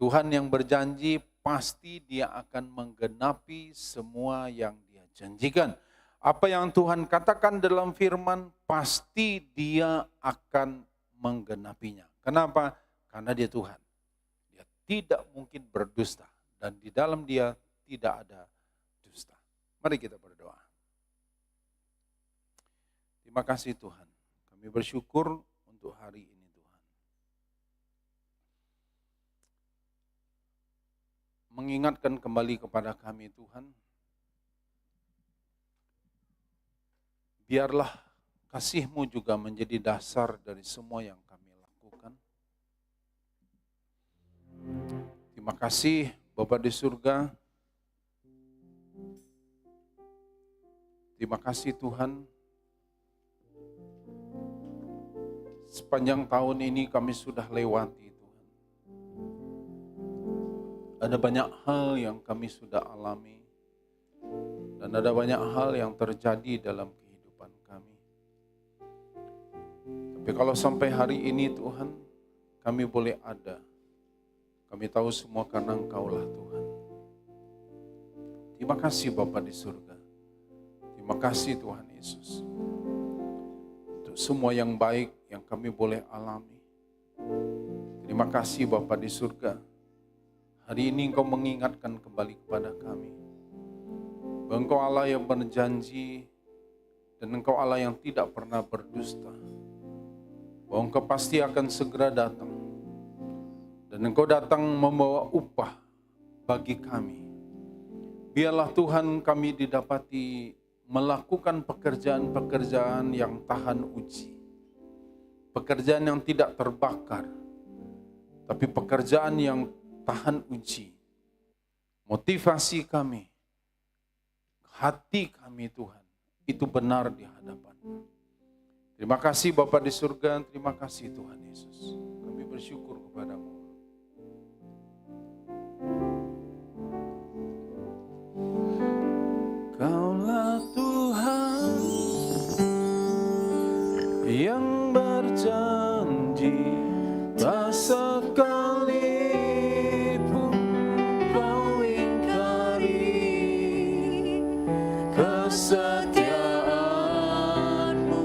Speaker 2: Tuhan yang berjanji pasti Dia akan menggenapi semua yang Dia janjikan. Apa yang Tuhan katakan dalam firman, pasti Dia akan menggenapinya. Kenapa? Karena Dia Tuhan. Dia tidak mungkin berdusta. Dan di dalam Dia tidak ada dusta. Mari kita berdoa. Terima kasih Tuhan. Kami bersyukur untuk hari ini Tuhan. Mengingatkan kembali kepada kami Tuhan, biarlah kasih-Mu juga menjadi dasar dari semua yang kami lakukan. Terima kasih Bapa di surga. Terima kasih Tuhan. Sepanjang tahun ini kami sudah lewati Tuhan. Ada banyak hal yang kami sudah alami. Dan ada banyak hal yang terjadi dalam kehidupan kami. Tapi kalau sampai hari ini Tuhan, kami boleh ada. Kami tahu semua karena Engkau-lah Tuhan. Terima kasih Bapa di surga. Terima kasih Tuhan Yesus. Untuk semua yang baik yang kami boleh alami. Terima kasih Bapa di surga. Hari ini Engkau mengingatkan kembali kepada kami. Bahwa Engkau Allah yang berjanji dan Engkau Allah yang tidak pernah berdusta. Bahwa Engkau pasti akan segera datang. Dan Engkau datang membawa upah bagi kami. Biarlah Tuhan kami didapati melakukan pekerjaan-pekerjaan yang tahan uji. Pekerjaan yang tidak terbakar, tapi pekerjaan yang tahan uji. Motivasi kami, hati kami Tuhan, itu benar di hadapan-Mu. Terima kasih Bapa di surga, terima kasih Tuhan Yesus. Kami bersyukur kepada-Mu. Kaulah Tuhan yang berjanji, tak sekali pun Kau ingkari. Kesetiaan-Mu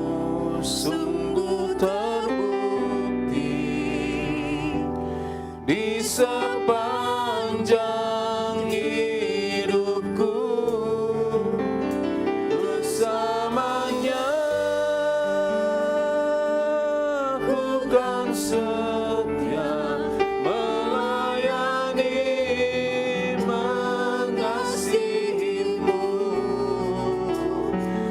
Speaker 2: sungguh terbukti di sepanjang hidupku. Bersamanya bukan setia melayani, mengasihi-Mu.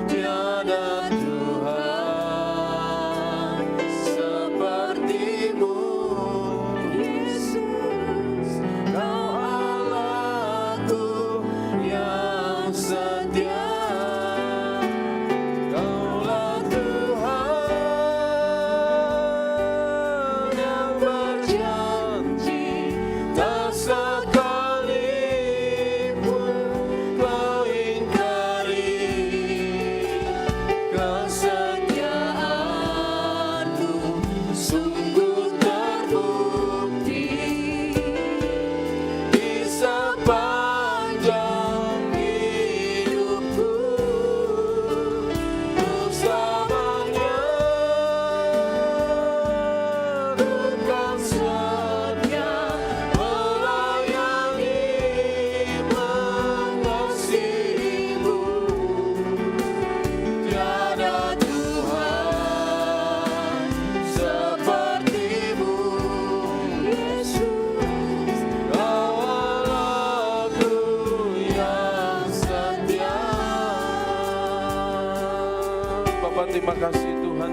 Speaker 2: Tiada Tuhan seperti-Mu, Yesus. Kau Allahku yang setia. Kaulah Tuhan yang berjanji, tak sekali pun Kau ingkari. Kesetiaan-Mu sungguh terbukti di sepanjang hidupku. Bapa, terima kasih Tuhan.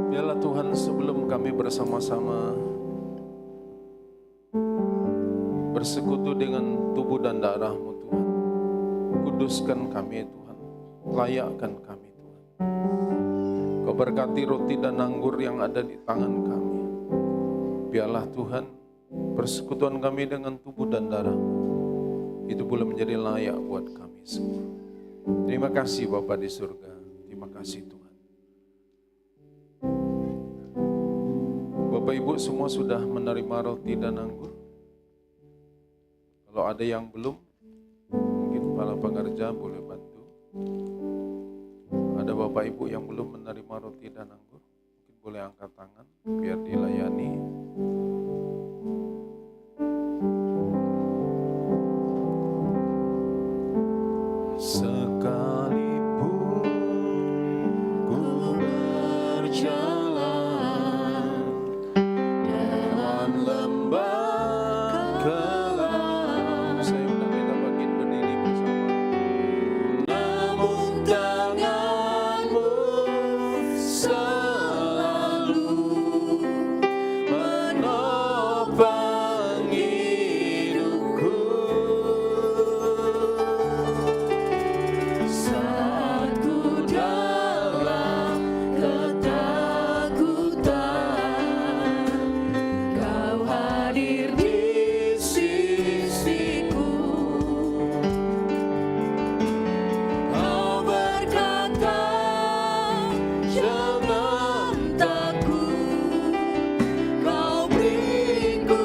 Speaker 2: Biarlah Tuhan, sebelum kami bersama-sama bersekutu dengan tubuh dan darah-Mu Tuhan, kuduskan kami Tuhan, layakkan kami Tuhan. Kau berkati roti dan anggur yang ada di tangan kami. Biarlah Tuhan, persekutuan kami dengan tubuh dan darah-Mu itu boleh menjadi layak buat kami semua. Terima kasih Bapa di surga, terima kasih Tuhan. Bapak Ibu semua sudah menerima roti dan anggur? Kalau ada yang belum, mungkin para pengerja boleh bantu. Ada Bapak Ibu yang belum menerima roti dan anggur, mungkin boleh angkat tangan biar dilayani. Sekalipun ku berjalan dalam lembah gelap, saya undang kita bangkit berdiri bersama. Namun tangan-Mu selalu menopang hidupku. Saat ku dalam ketakutan, Kau hadir di sisiku. Kau berkata, jangan takut, Kau beriku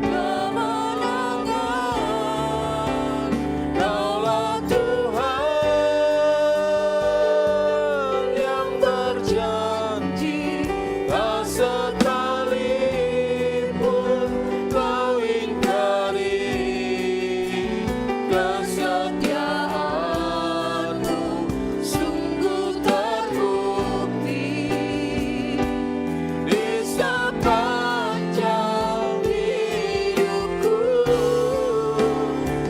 Speaker 2: kemenangan. Kaulah Tuhan yang berjanji, tak sekalipun Kau ingkari. Kesetiaan-Mu sungguh terbukti di sepanjang hidupku.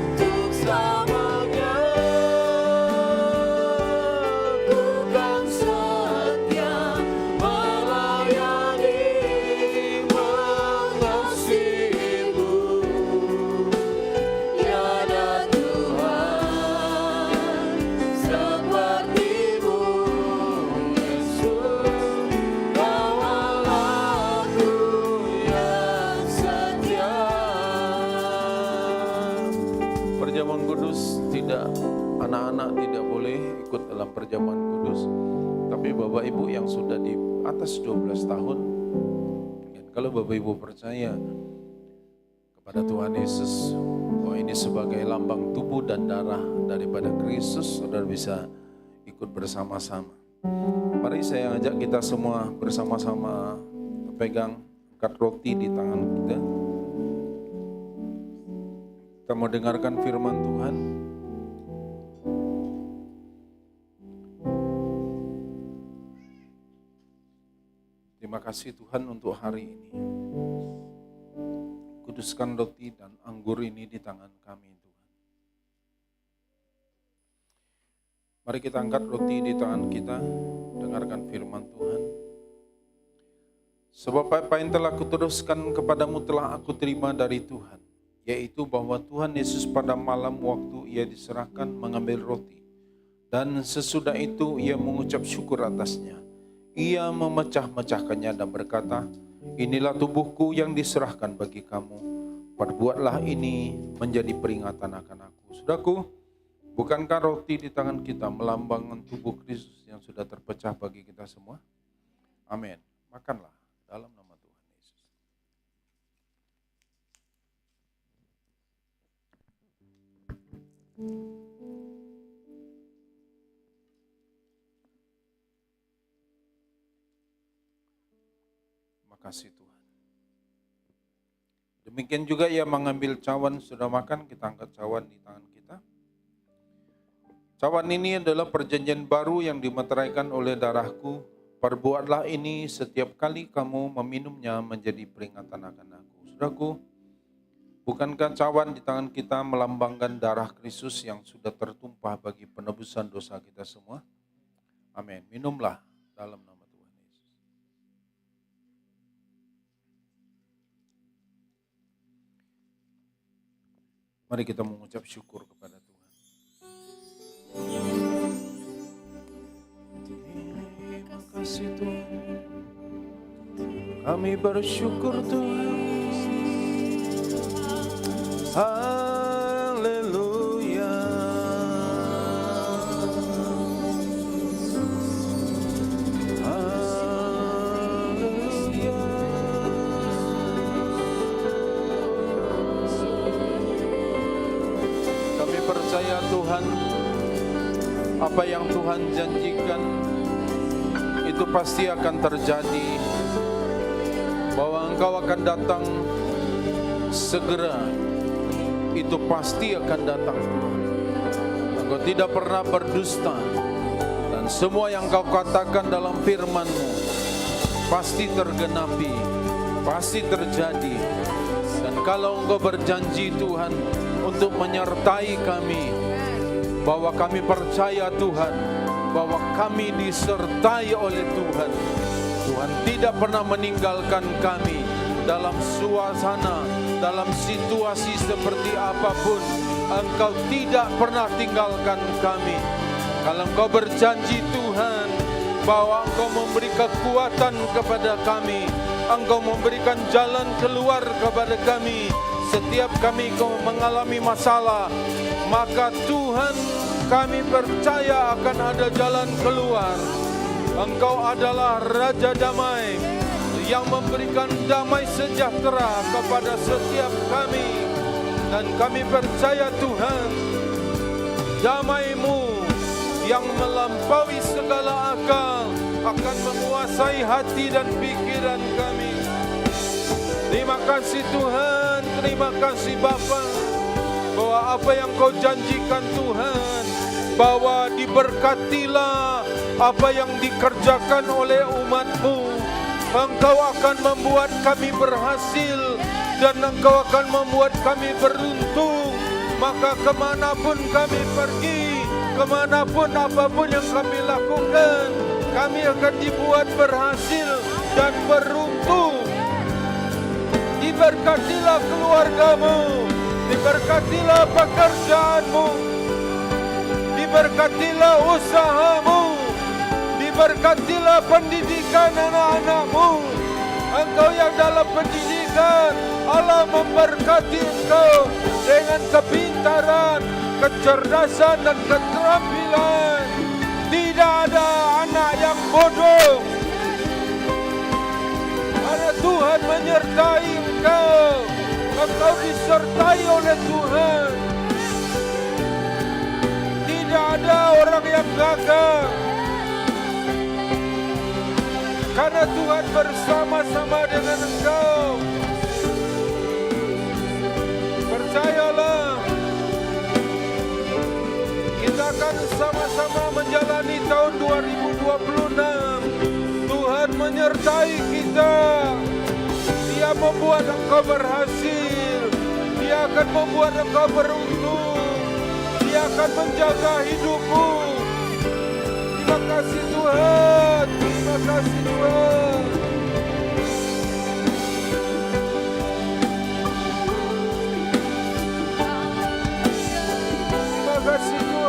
Speaker 2: Untuk selamanya ku kan setia melayani, mengasihi-Mu. Tiada Tuhan seperti-Mu, Yesus. Kau Allahku yang setia. Perjamuan kudus tidak, anak-anak tidak boleh ikut dalam perjamuan kudus. Tapi Bapak Ibu yang sudah di atas 12 tahun, dan kalau Bapak Ibu percaya kepada Tuhan Yesus bahwa ini sebagai lambang tubuh dan darah daripada Kristus, saudara bisa ikut bersama-sama. Mari saya ajak kita semua bersama-sama pegang angkat roti di tangan kita. Kita mau dengarkan firman Tuhan. Terima kasih Tuhan untuk hari ini. Kuduskan roti dan anggur ini di tangan kami Tuhan. Mari kita angkat roti di tangan kita, dengarkan firman Tuhan. Sebab apa yang telah kuteruskan kepadamu telah aku terima dari Tuhan, yaitu bahwa Tuhan Yesus pada malam waktu ia diserahkan mengambil roti, dan sesudah itu ia mengucap syukur atasnya. Ia memecah-mecahkannya dan berkata, inilah tubuhku yang diserahkan bagi kamu. Perbuatlah ini menjadi peringatan akan aku. Saudaraku, bukankah roti di tangan kita melambangkan tubuh Kristus yang sudah terpecah bagi kita semua? Amin. Makanlah dalam nama Tuhan Yesus. Terima kasih Tuhan. Demikian juga ia mengambil cawan, sudah makan, kita angkat cawan di tangan kita. Cawan ini adalah perjanjian baru yang dimeteraikan oleh darahku. Perbuatlah ini setiap kali kamu meminumnya menjadi peringatan akan aku. Saudaraku, Bukankah cawan di tangan kita melambangkan darah Kristus yang sudah tertumpah bagi penebusan dosa kita semua? Amin. Minumlah dalam nama Tuhan Yesus. Mari kita mengucap syukur kepada Tuhan. Terima kasih Tuhan. Kami bersyukur Tuhan. Haleluya. Haleluya. Kami percaya Tuhan, apa yang Tuhan janjikan itu pasti akan terjadi, bahwa Engkau akan datang segera. Itu pasti akan datang Tuhan. Engkau tidak pernah berdusta, dan semua yang Kau katakan dalam firman-Mu pasti tergenapi, pasti terjadi. Dan kalau Engkau berjanji Tuhan untuk menyertai kami, bahwa kami percaya Tuhan, bahwa kami disertai oleh Tuhan. Tuhan tidak pernah meninggalkan kami dalam suasana, dalam situasi seperti apapun. Engkau tidak pernah tinggalkan kami. Kalau Engkau berjanji Tuhan, bahwa Engkau memberi kekuatan kepada kami, Engkau memberikan jalan keluar kepada kami. Setiap kami mengalami masalah, maka Tuhan, kami percaya akan ada jalan keluar. Engkau adalah Raja Damai yang memberikan damai sejahtera kepada setiap kami. Dan kami percaya Tuhan, damai-Mu yang melampaui segala akal akan menguasai hati dan pikiran kami. Terima kasih Tuhan, terima kasih Bapa, bahwa apa yang Kau janjikan Tuhan, bahwa diberkatilah apa yang dikerjakan oleh umat-Mu. Engkau akan membuat kami berhasil, dan Engkau akan membuat kami beruntung. Maka kemanapun kami pergi, kemanapun apapun yang kami lakukan, kami akan dibuat berhasil dan beruntung. Diberkatilah keluarga-Mu, diberkatilah pekerjaan-Mu, diberkatilah usaha-Mu, diberkatilah pendidikan anak-anak-Mu. Engkau yang dalam pendidikan, Allah memberkati engkau dengan kepintaran, kecerdasan dan keterampilan. Tidak ada anak yang bodoh, karena Tuhan menyertai engkau. Engkau disertai oleh Tuhan. Tidak ada orang yang gagal, karena Tuhan bersama-sama dengan engkau. Percayalah, kita akan sama-sama menjalani tahun 2026. Tuhan menyertai kita. Dia membuat engkau berhasil. Dia akan membuat engkau beruntung. Dia akan menjaga hidupmu. Terima kasih Tuhan. Terima kasih Tuhan. Terima kasih Tuhan.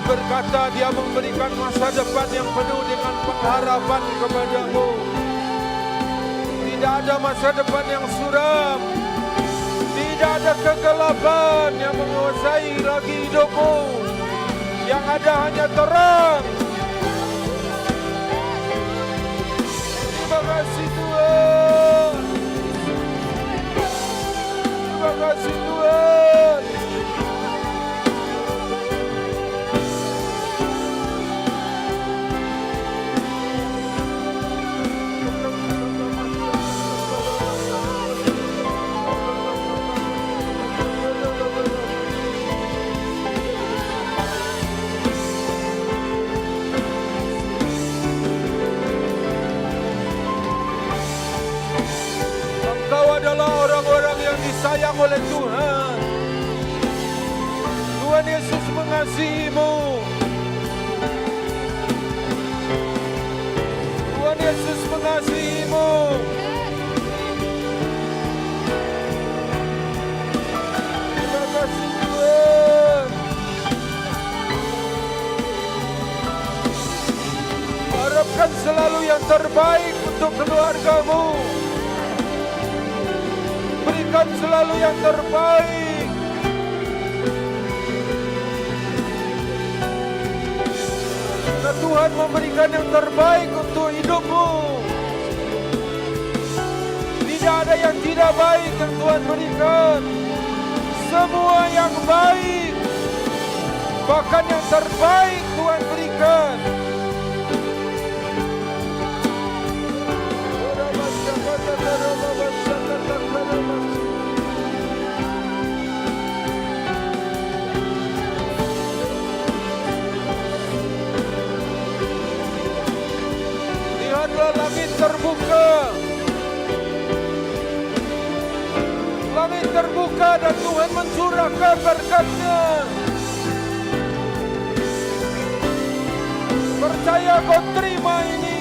Speaker 2: Berkata Dia memberikan masa depan yang penuh dengan pengharapan kepadamu. Tidak ada masa depan yang suram. Tidak ada kegelapan yang menguasai lagi hidupmu. Yang ada hanya terang. Terima kasih Tuhan. Terima kasih Tuhan. disayang oleh Tuhan. Tuhan Yesus mengasihimu. Tuhan Yesus mengasihimu. Terima kasih Tuhan. Harapkan selalu yang terbaik untuk keluargamu. Berikan selalu yang terbaik. Karena Tuhan memberikan yang terbaik untuk hidupmu. Tidak ada yang tidak baik yang Tuhan berikan. Semua yang baik, bahkan yang terbaik Tuhan berikan. Lihatlah langit terbuka. Langit terbuka dan Tuhan mencurahkan berkat-Nya. Percaya kau terima ini.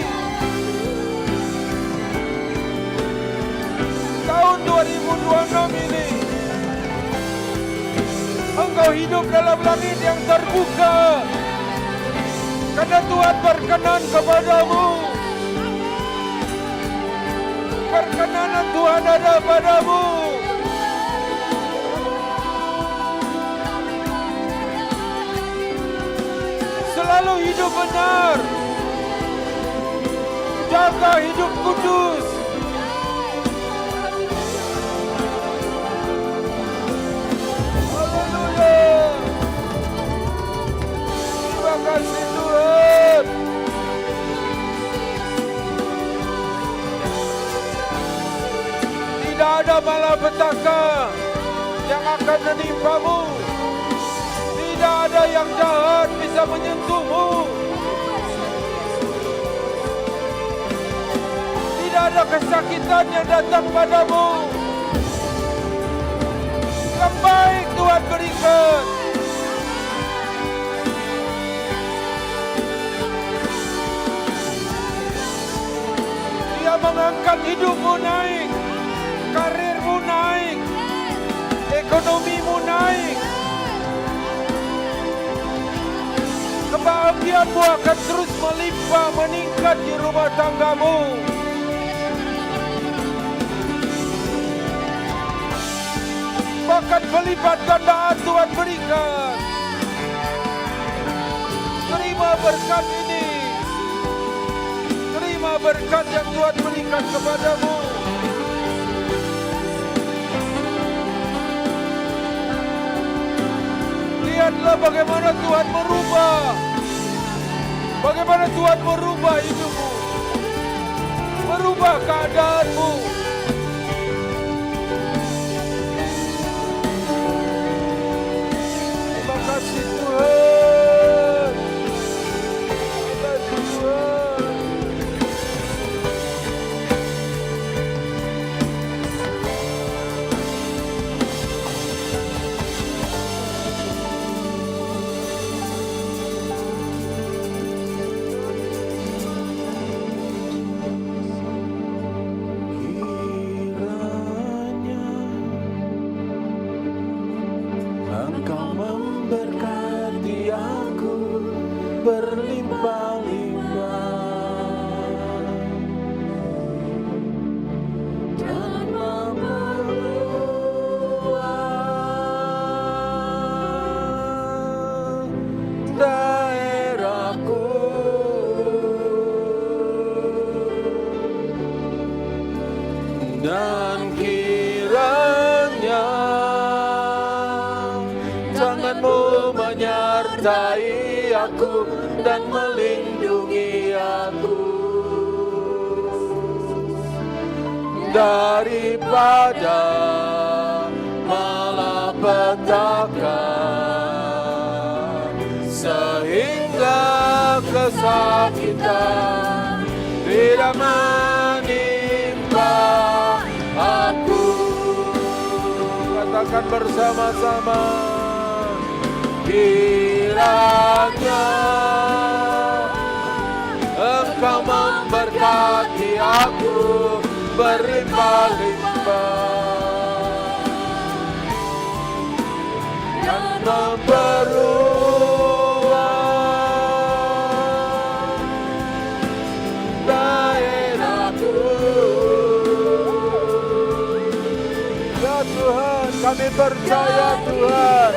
Speaker 2: Tahun 2026 ini engkau hidup dalam langit yang terbuka. Karena Tuhan berkenan kepadamu. Perkenanan Tuhan ada padamu. Selalu hidup benar. Jaga hidup kudus. Haleluya. Terima kasih Tuhan. Tidak ada malapetaka yang akan menimpamu. Tidak ada yang jahat bisa menyentuhmu. Tidak ada kesakitan yang datang padamu. Yang baik Tuhan berikan. Dia mengangkat hidupmu naik. Karirmu naik. Ekonomimu naik. Kebahagiaanmu akan terus melimpah meningkat di rumah tanggamu. Bahkan berlipat gandaan Tuhan berikan. Terima berkat ini. Terima berkat yang Tuhan berikan kepadamu. Lihatlah bagaimana Tuhan merubah. Bagaimana Tuhan merubah hidupmu. Merubah keadaanmu. Terima kasih Tuhan. Terima kasih Tuhan. Engkau memberkati aku berlimpah-limpah dan memeluas daerahku. Dan kiranya tanganmu menyertai aku dan melindungi aku daripada malapetaka, sehingga kesakitan tidak menimpa aku. katakan bersama-sama. Kiranya Engkau memberkati aku berlimpah-limpah dan memperluas daerahku. Ya Tuhan, kami percaya Tuhan.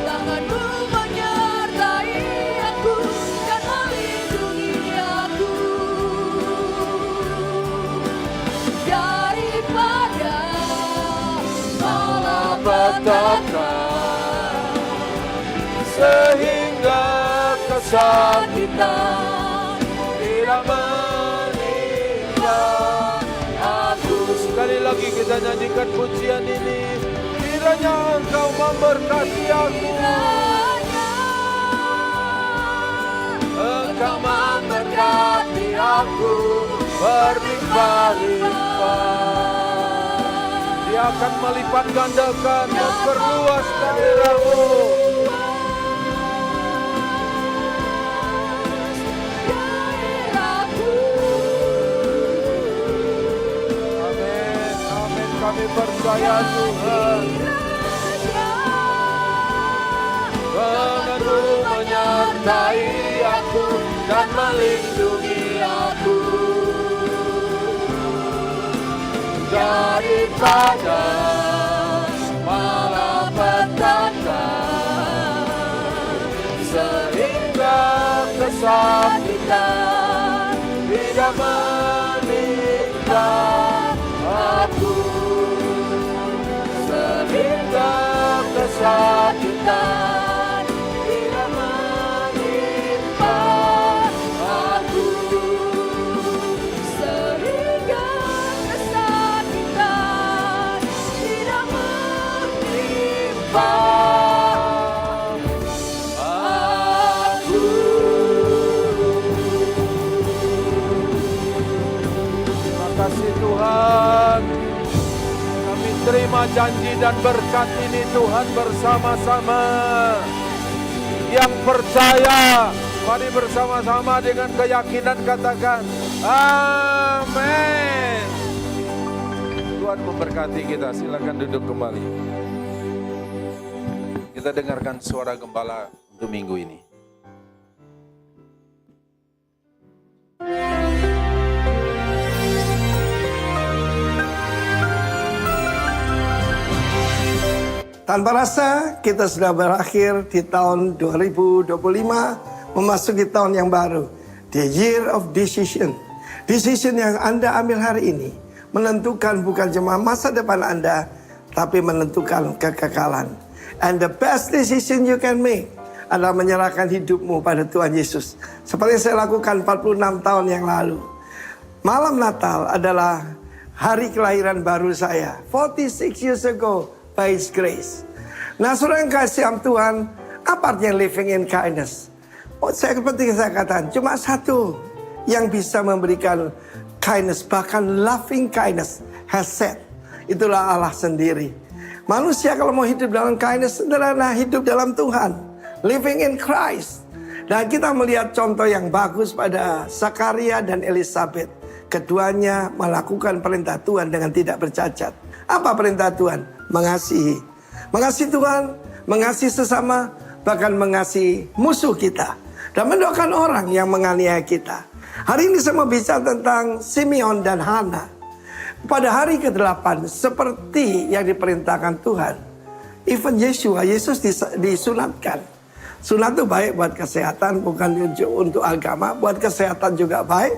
Speaker 1: Tangan-Mu menyertai aku dan melindungi aku daripada
Speaker 2: Malapetaka sehingga kesakitan tidak menimpa aku. Sekali lagi kita nyanyikan pujian ini. Kiranya Engkau memberkati aku. Engkau memberkati aku berlimpah-limpah. Dia akan melipat gandakan, memperluas daerahmu. Amin, amin, kami percaya Tuhan. Tangan-Mu menyertai aku dan melindungi aku daripada malapetaka sehingga kesakitan tidak menimpa aku, sehingga kesakitan tidak menimpa aku,
Speaker 1: sehingga kesakitan tidak menimpa
Speaker 2: aku. Terima kasih Tuhan. Kami terima janji dan berkat ini Tuhan bersama-sama. Yang percaya, mari bersama-sama dengan keyakinan katakan amin. Tuhan memberkati kita. Silakan duduk kembali. Kita dengarkan suara gembala untuk minggu ini.
Speaker 3: Tanpa rasa kita sudah berakhir di tahun 2025, memasuki tahun yang baru. The year of decision. Decision yang Anda ambil hari ini menentukan bukan cuma masa depan Anda, tapi menentukan kekekalan. And the best decision you can make adalah menyerahkan hidupmu pada Tuhan Yesus. Seperti yang saya lakukan 46 tahun yang lalu. Malam Natal adalah hari kelahiran baru saya. 46 years ago. By His grace. Nah, saudara yang kasih Tuhan, apa artinya living in kindness? Seperti saya katakan, cuma satu yang bisa memberikan kindness, bahkan loving kindness, has said. Itulah Allah sendiri. Manusia kalau mau hidup dalam kindness, sederhana hidup dalam Tuhan. Living in Christ. Dan kita melihat contoh yang bagus pada Zakaria dan Elizabeth. Keduanya melakukan perintah Tuhan dengan tidak bercacat. Apa perintah Tuhan? Mengasihi. Mengasihi Tuhan, mengasihi sesama, bahkan mengasihi musuh kita. Dan mendoakan orang yang menganiaya kita. Hari ini saya mau bicara tentang Simeon dan Hana. Pada hari ke-8, seperti yang diperintahkan Tuhan. Even Yesus disunatkan. Sunat itu baik buat kesehatan, bukan untuk agama. Buat kesehatan juga baik.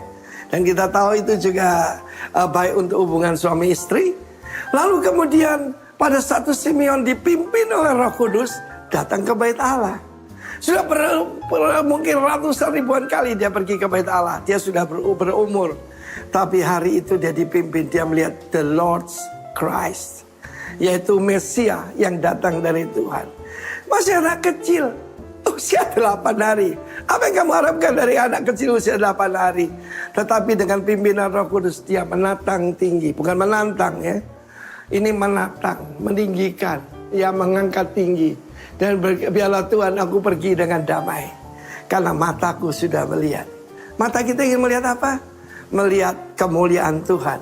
Speaker 3: Dan kita tahu itu juga baik untuk hubungan suami istri. Lalu kemudian pada satu Simeon dipimpin oleh Roh Kudus datang ke bait Allah. Sudah mungkin ratusan ribuan kali dia pergi ke bait Allah. Dia sudah berumur. Tapi hari itu dia dipimpin, dia melihat the Lord's Christ. Yaitu Mesia yang datang dari Tuhan. Masih anak kecil. usia 8 hari. Apa yang kamu harapkan dari anak kecil usia 8 hari? Tetapi dengan pimpinan Roh Kudus dia menatang tinggi. Bukan menantang ya. Ini menatang, meninggikan. Ia mengangkat tinggi. Dan biarlah Tuhan aku pergi dengan damai. Karena mataku sudah melihat. Mata kita ingin melihat apa? Melihat kemuliaan Tuhan.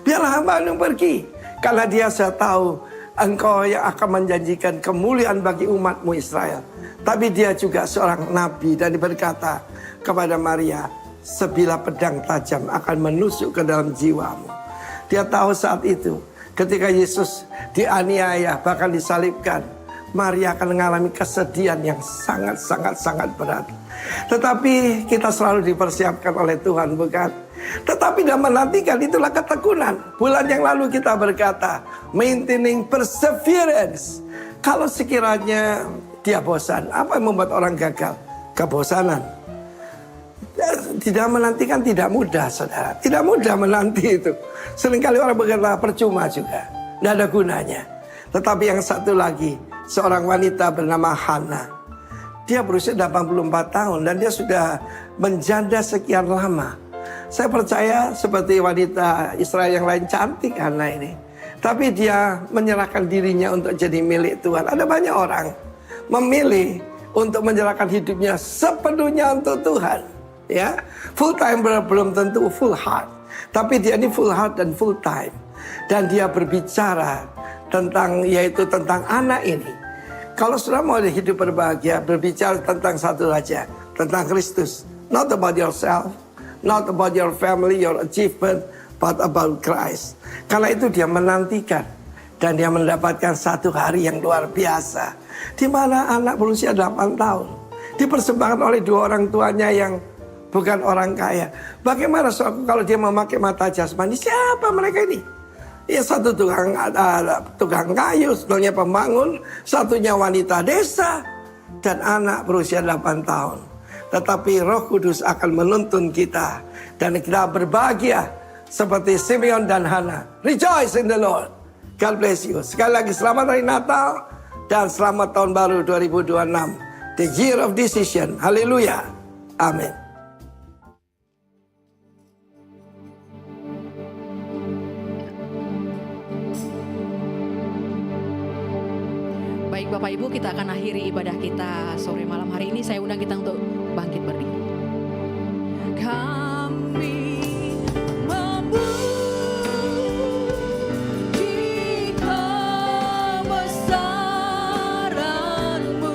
Speaker 3: Biarlah hamba yang pergi. Karena dia sudah tahu engkau yang akan menjanjikan kemuliaan bagi umatmu Israel. Tapi dia juga seorang nabi dan berkata kepada Maria, sebilah pedang tajam akan menusuk ke dalam jiwamu. Dia tahu saat itu ketika Yesus dianiaya bahkan disalibkan, Maria akan mengalami kesedihan yang sangat berat. Tetapi kita selalu dipersiapkan oleh Tuhan, bukan? Tetapi dan menantikan itulah ketekunan. Bulan yang lalu kita berkata, maintaining perseverance. Kalau sekiranya dia bosan, apa yang membuat orang gagal? Kebosanan. Tidak menantikan tidak mudah, saudara. Tidak mudah menanti itu. Seringkali orang berkata percuma juga. Tidak ada gunanya. Tetapi yang satu lagi, seorang wanita bernama Hana. Dia berusia 84 tahun dan dia sudah menjanda sekian lama. Saya percaya seperti wanita Israel yang lain cantik Hana ini. Tapi dia menyerahkan dirinya untuk jadi milik Tuhan. Ada banyak orang memilih untuk menyerahkan hidupnya sepenuhnya untuk Tuhan. Ya, full time belum tentu full heart. Tapi dia ini full heart dan full time. Dan dia berbicara tentang anak ini. Kalau sudah mau hidup berbahagia, berbicara tentang satu saja, tentang Kristus. Not about yourself, not about your family, your achievement, but about Christ. Karena itu dia menantikan dan dia mendapatkan satu hari yang luar biasa. Di mana anak berusia 8 tahun dipersembahkan oleh 2 orang tuanya yang bukan orang kaya. Bagaimana kalau dia memakai mata jasmani? Siapa mereka ini? Ya, satu tukang kayu, satunya pembangun, satunya wanita desa, dan anak berusia 8 tahun. Tetapi Roh Kudus akan menuntun kita, dan kita berbahagia seperti Simeon dan Hana. Rejoice in the Lord. God bless you. Sekali lagi selamat hari Natal, dan selamat tahun baru 2026. The year of decision. Haleluya. Amin.
Speaker 1: Baik Bapak Ibu, kita akan akhiri ibadah kita sore malam hari ini. Saya undang kita untuk bangkit berdiri. Kami memuji kebesaran-Mu,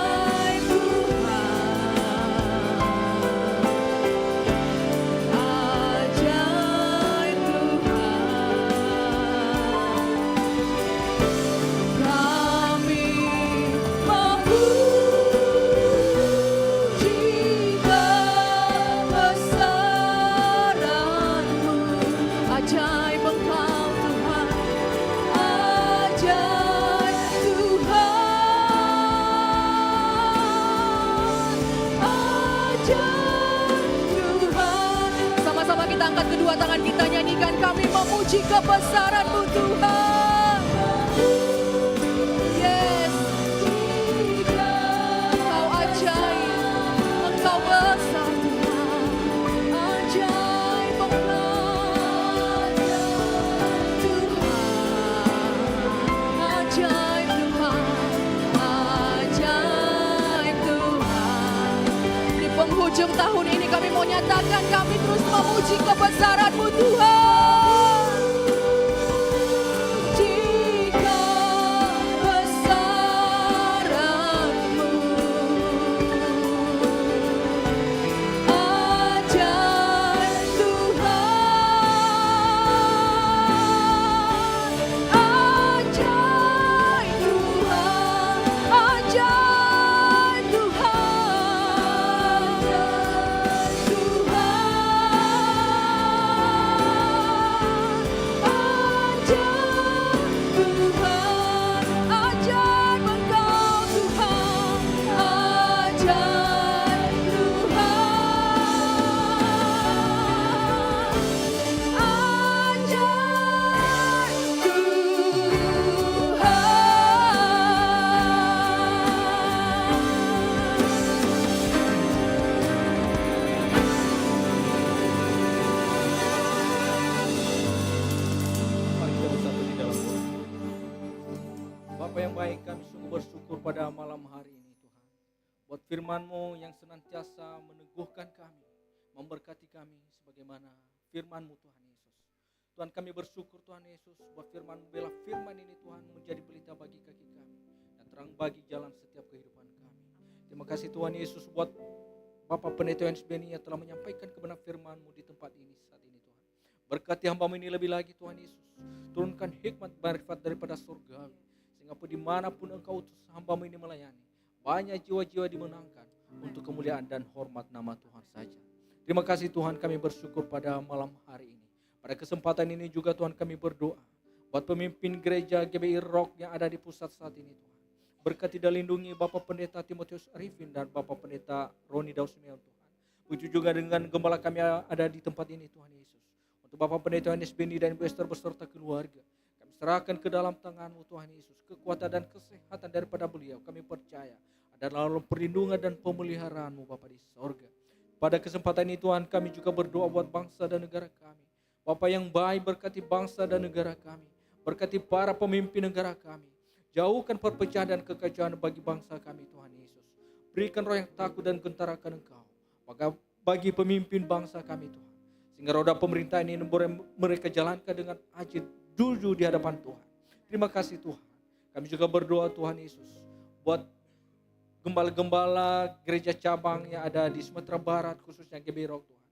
Speaker 1: ajaib Tuhan, ajaib kedua tangan kita, nyanyikan kami memuji kebesaran-Mu Tuhan. Yes, Engkau ajaib, Engkau besar Tuhan, ajaib Engkau Tuhan, ajaib Tuhan, ajaib Tuhan. Di penghujung tahun ini kami mau nyatakan kami terus memuji kebesaran-Mu Tuhan. Jika besaran-Mu, ajaib Tuhan, ajaib Tuhan, ajaib Tuhan, Tuhan.
Speaker 4: bersyukur pada malam hari ini Tuhan. Buat firman-Mu yang senantiasa meneguhkan kami, memberkati kami sebagaimana firman-Mu Tuhan Yesus. Tuhan kami bersyukur Tuhan Yesus buat firman-Mu, biarlah firman ini Tuhan menjadi pelita bagi kaki kami dan terang bagi jalan setiap kehidupan kami. Terima kasih Tuhan Yesus buat Bapak Pendeta Yohanes Beni yang telah menyampaikan kebenaran firman-Mu di tempat ini saat ini Tuhan. Berkati hamba-Mu ini lebih lagi Tuhan Yesus. Turunkan hikmat marifat daripada surga, sehingga dimanapun Engkau utus hamba-Mu ini melayani, banyak jiwa-jiwa dimenangkan untuk kemuliaan dan hormat nama Tuhan saja. Terima kasih Tuhan, kami bersyukur pada malam hari ini. Pada kesempatan ini juga Tuhan kami berdoa buat pemimpin gereja GBI Rock yang ada di pusat saat ini Tuhan. Berkati dan lindungi Bapak Pendeta Timotius Arifin dan Bapak Pendeta Roni Dausmeon Tuhan. Begitu juga dengan gembala kami ada di tempat ini Tuhan Yesus. Untuk Bapak Pendeta Yohanes Beni dan Ibu Esther beserta keluarga, kami serahkan ke dalam tangan-Mu Tuhan Yesus. Kekuatan dan kesehatan daripada beliau kami percaya ada dalam perlindungan dan pemeliharaan-Mu Bapa di sorga. Pada kesempatan ini Tuhan kami juga berdoa buat bangsa dan negara kami. Bapa yang baik, berkati bangsa dan negara kami. Berkati para pemimpin negara kami. Jauhkan perpecahan dan kekacauan bagi bangsa kami Tuhan Yesus. Berikan roh yang takut dan gentar akan Engkau bagi pemimpin bangsa kami Tuhan. Sehingga roda pemerintahan ini mereka jalankan dengan ajib jujur di hadapan Tuhan. Terima kasih Tuhan. Kami juga berdoa Tuhan Yesus buat gembala-gembala gereja cabang yang ada di Sumatera Barat, khususnya GBI Rock Tuhan.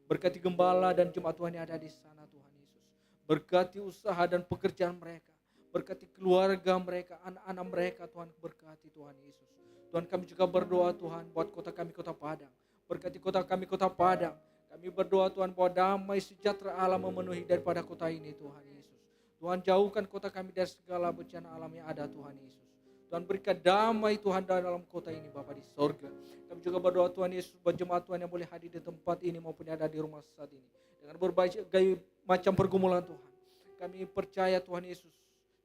Speaker 4: Berkati gembala dan jemaat Tuhan yang ada di sana Tuhan Yesus. Berkati usaha dan pekerjaan mereka. Berkati keluarga mereka, anak-anak mereka Tuhan, berkati Tuhan Yesus. Tuhan kami juga berdoa Tuhan buat kota kami, Kota Padang. Berkati kota kami, Kota Padang. Kami berdoa Tuhan bahwa damai sejahtera Allah memenuhi daripada kota ini Tuhan Yesus. Tuhan jauhkan kota kami dari segala bencana alam yang ada Tuhan Yesus. Tuhan berikan damai Tuhan dalam kota ini Bapa di sorga. Kami juga berdoa Tuhan Yesus buat jemaat Tuhan yang boleh hadir di tempat ini maupun yang ada di rumah saat ini. Dengan berbagai macam pergumulan Tuhan. Kami percaya Tuhan Yesus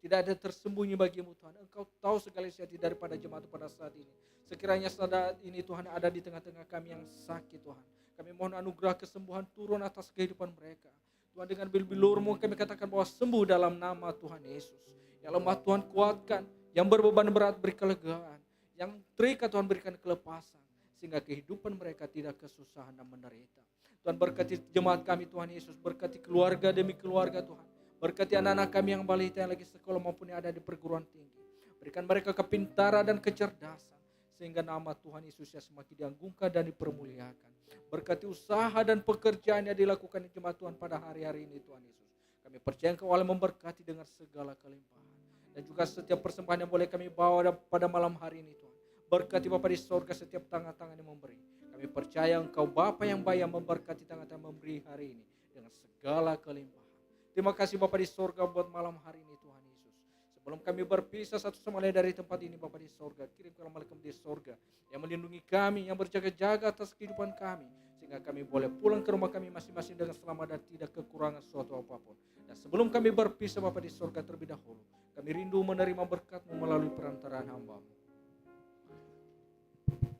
Speaker 4: tidak ada tersembunyi bagimu Tuhan. Engkau tahu segala isi hati daripada jemaat pada saat ini. Sekiranya saat ini Tuhan ada di tengah-tengah kami yang sakit Tuhan. Kami mohon anugerah kesembuhan turun atas kehidupan mereka. Tuhan dengan bilur-Mu kami katakan bahwa sembuh dalam nama Tuhan Yesus. Yang lemah Tuhan kuatkan. Yang berbeban berat beri kelegaan. Yang terikat Tuhan berikan kelepasan. Sehingga kehidupan mereka tidak kesusahan dan menderita. Tuhan berkati jemaat kami Tuhan Yesus. Berkati keluarga demi keluarga Tuhan. Berkati anak-anak kami yang balita yang lagi sekolah maupun yang ada di perguruan tinggi. Berikan mereka kepintaran dan kecerdasan. Sehingga nama Tuhan Yesus yang semakin dianggungkan dan dipermuliakan. Berkati usaha dan pekerjaan yang dilakukan di jemaat Tuhan pada hari-hari ini Tuhan Yesus. Kami percaya Engkau Allah memberkati dengan segala kelimpahan. Dan juga setiap persembahan yang boleh kami bawa pada malam hari ini Tuhan. Berkati Bapa di sorga setiap tangan-tangan yang memberi. Kami percaya Engkau Bapa yang baik yang memberkati tangan-tangan memberi hari ini. Dengan segala kelimpahan. Terima kasih Bapa di sorga buat malam hari ini Tuhan Yesus. Sebelum kami berpisah satu sama lain dari tempat ini Bapa di sorga, kirimkan malaikat di sorga yang melindungi kami, yang berjaga-jaga atas kehidupan kami, sehingga kami boleh pulang ke rumah kami masing-masing dengan selamat dan tidak kekurangan suatu apapun. Dan sebelum kami berpisah Bapa di sorga terlebih dahulu, kami rindu menerima berkat-Mu melalui perantaraan hamba-Mu.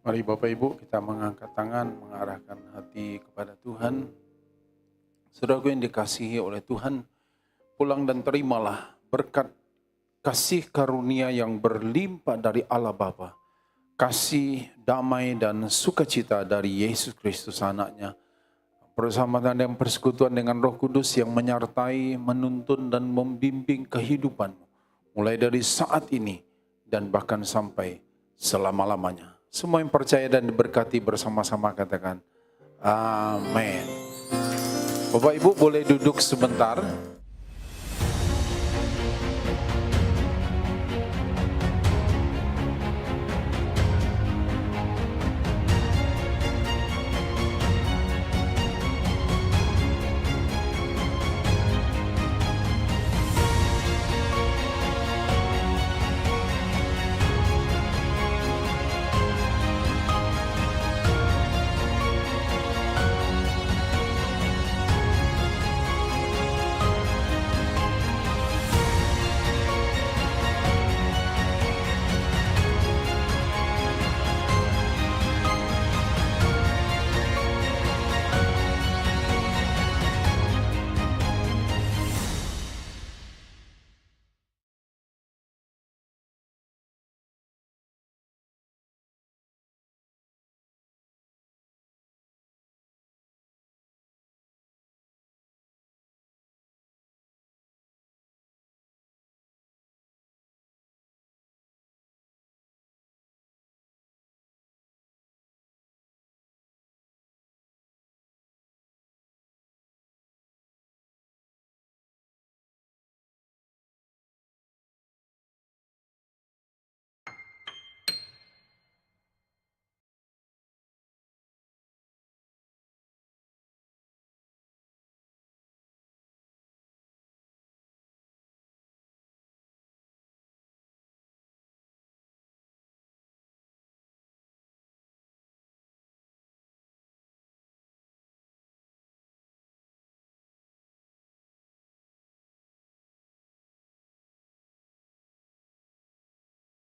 Speaker 2: Mari Bapak Ibu kita mengangkat tangan, mengarahkan hati kepada Tuhan. Saudaraku yang dikasihi oleh Tuhan, pulang dan terimalah berkat kasih karunia yang berlimpah dari Allah Bapa, kasih, damai dan sukacita dari Yesus Kristus anaknya, persamaan dan persekutuan dengan Roh Kudus yang menyertai, menuntun dan membimbing kehidupanmu, mulai dari saat ini dan bahkan sampai selama-lamanya. Semua yang percaya dan diberkati bersama-sama katakan, amin. Bapak Ibu boleh duduk sebentar.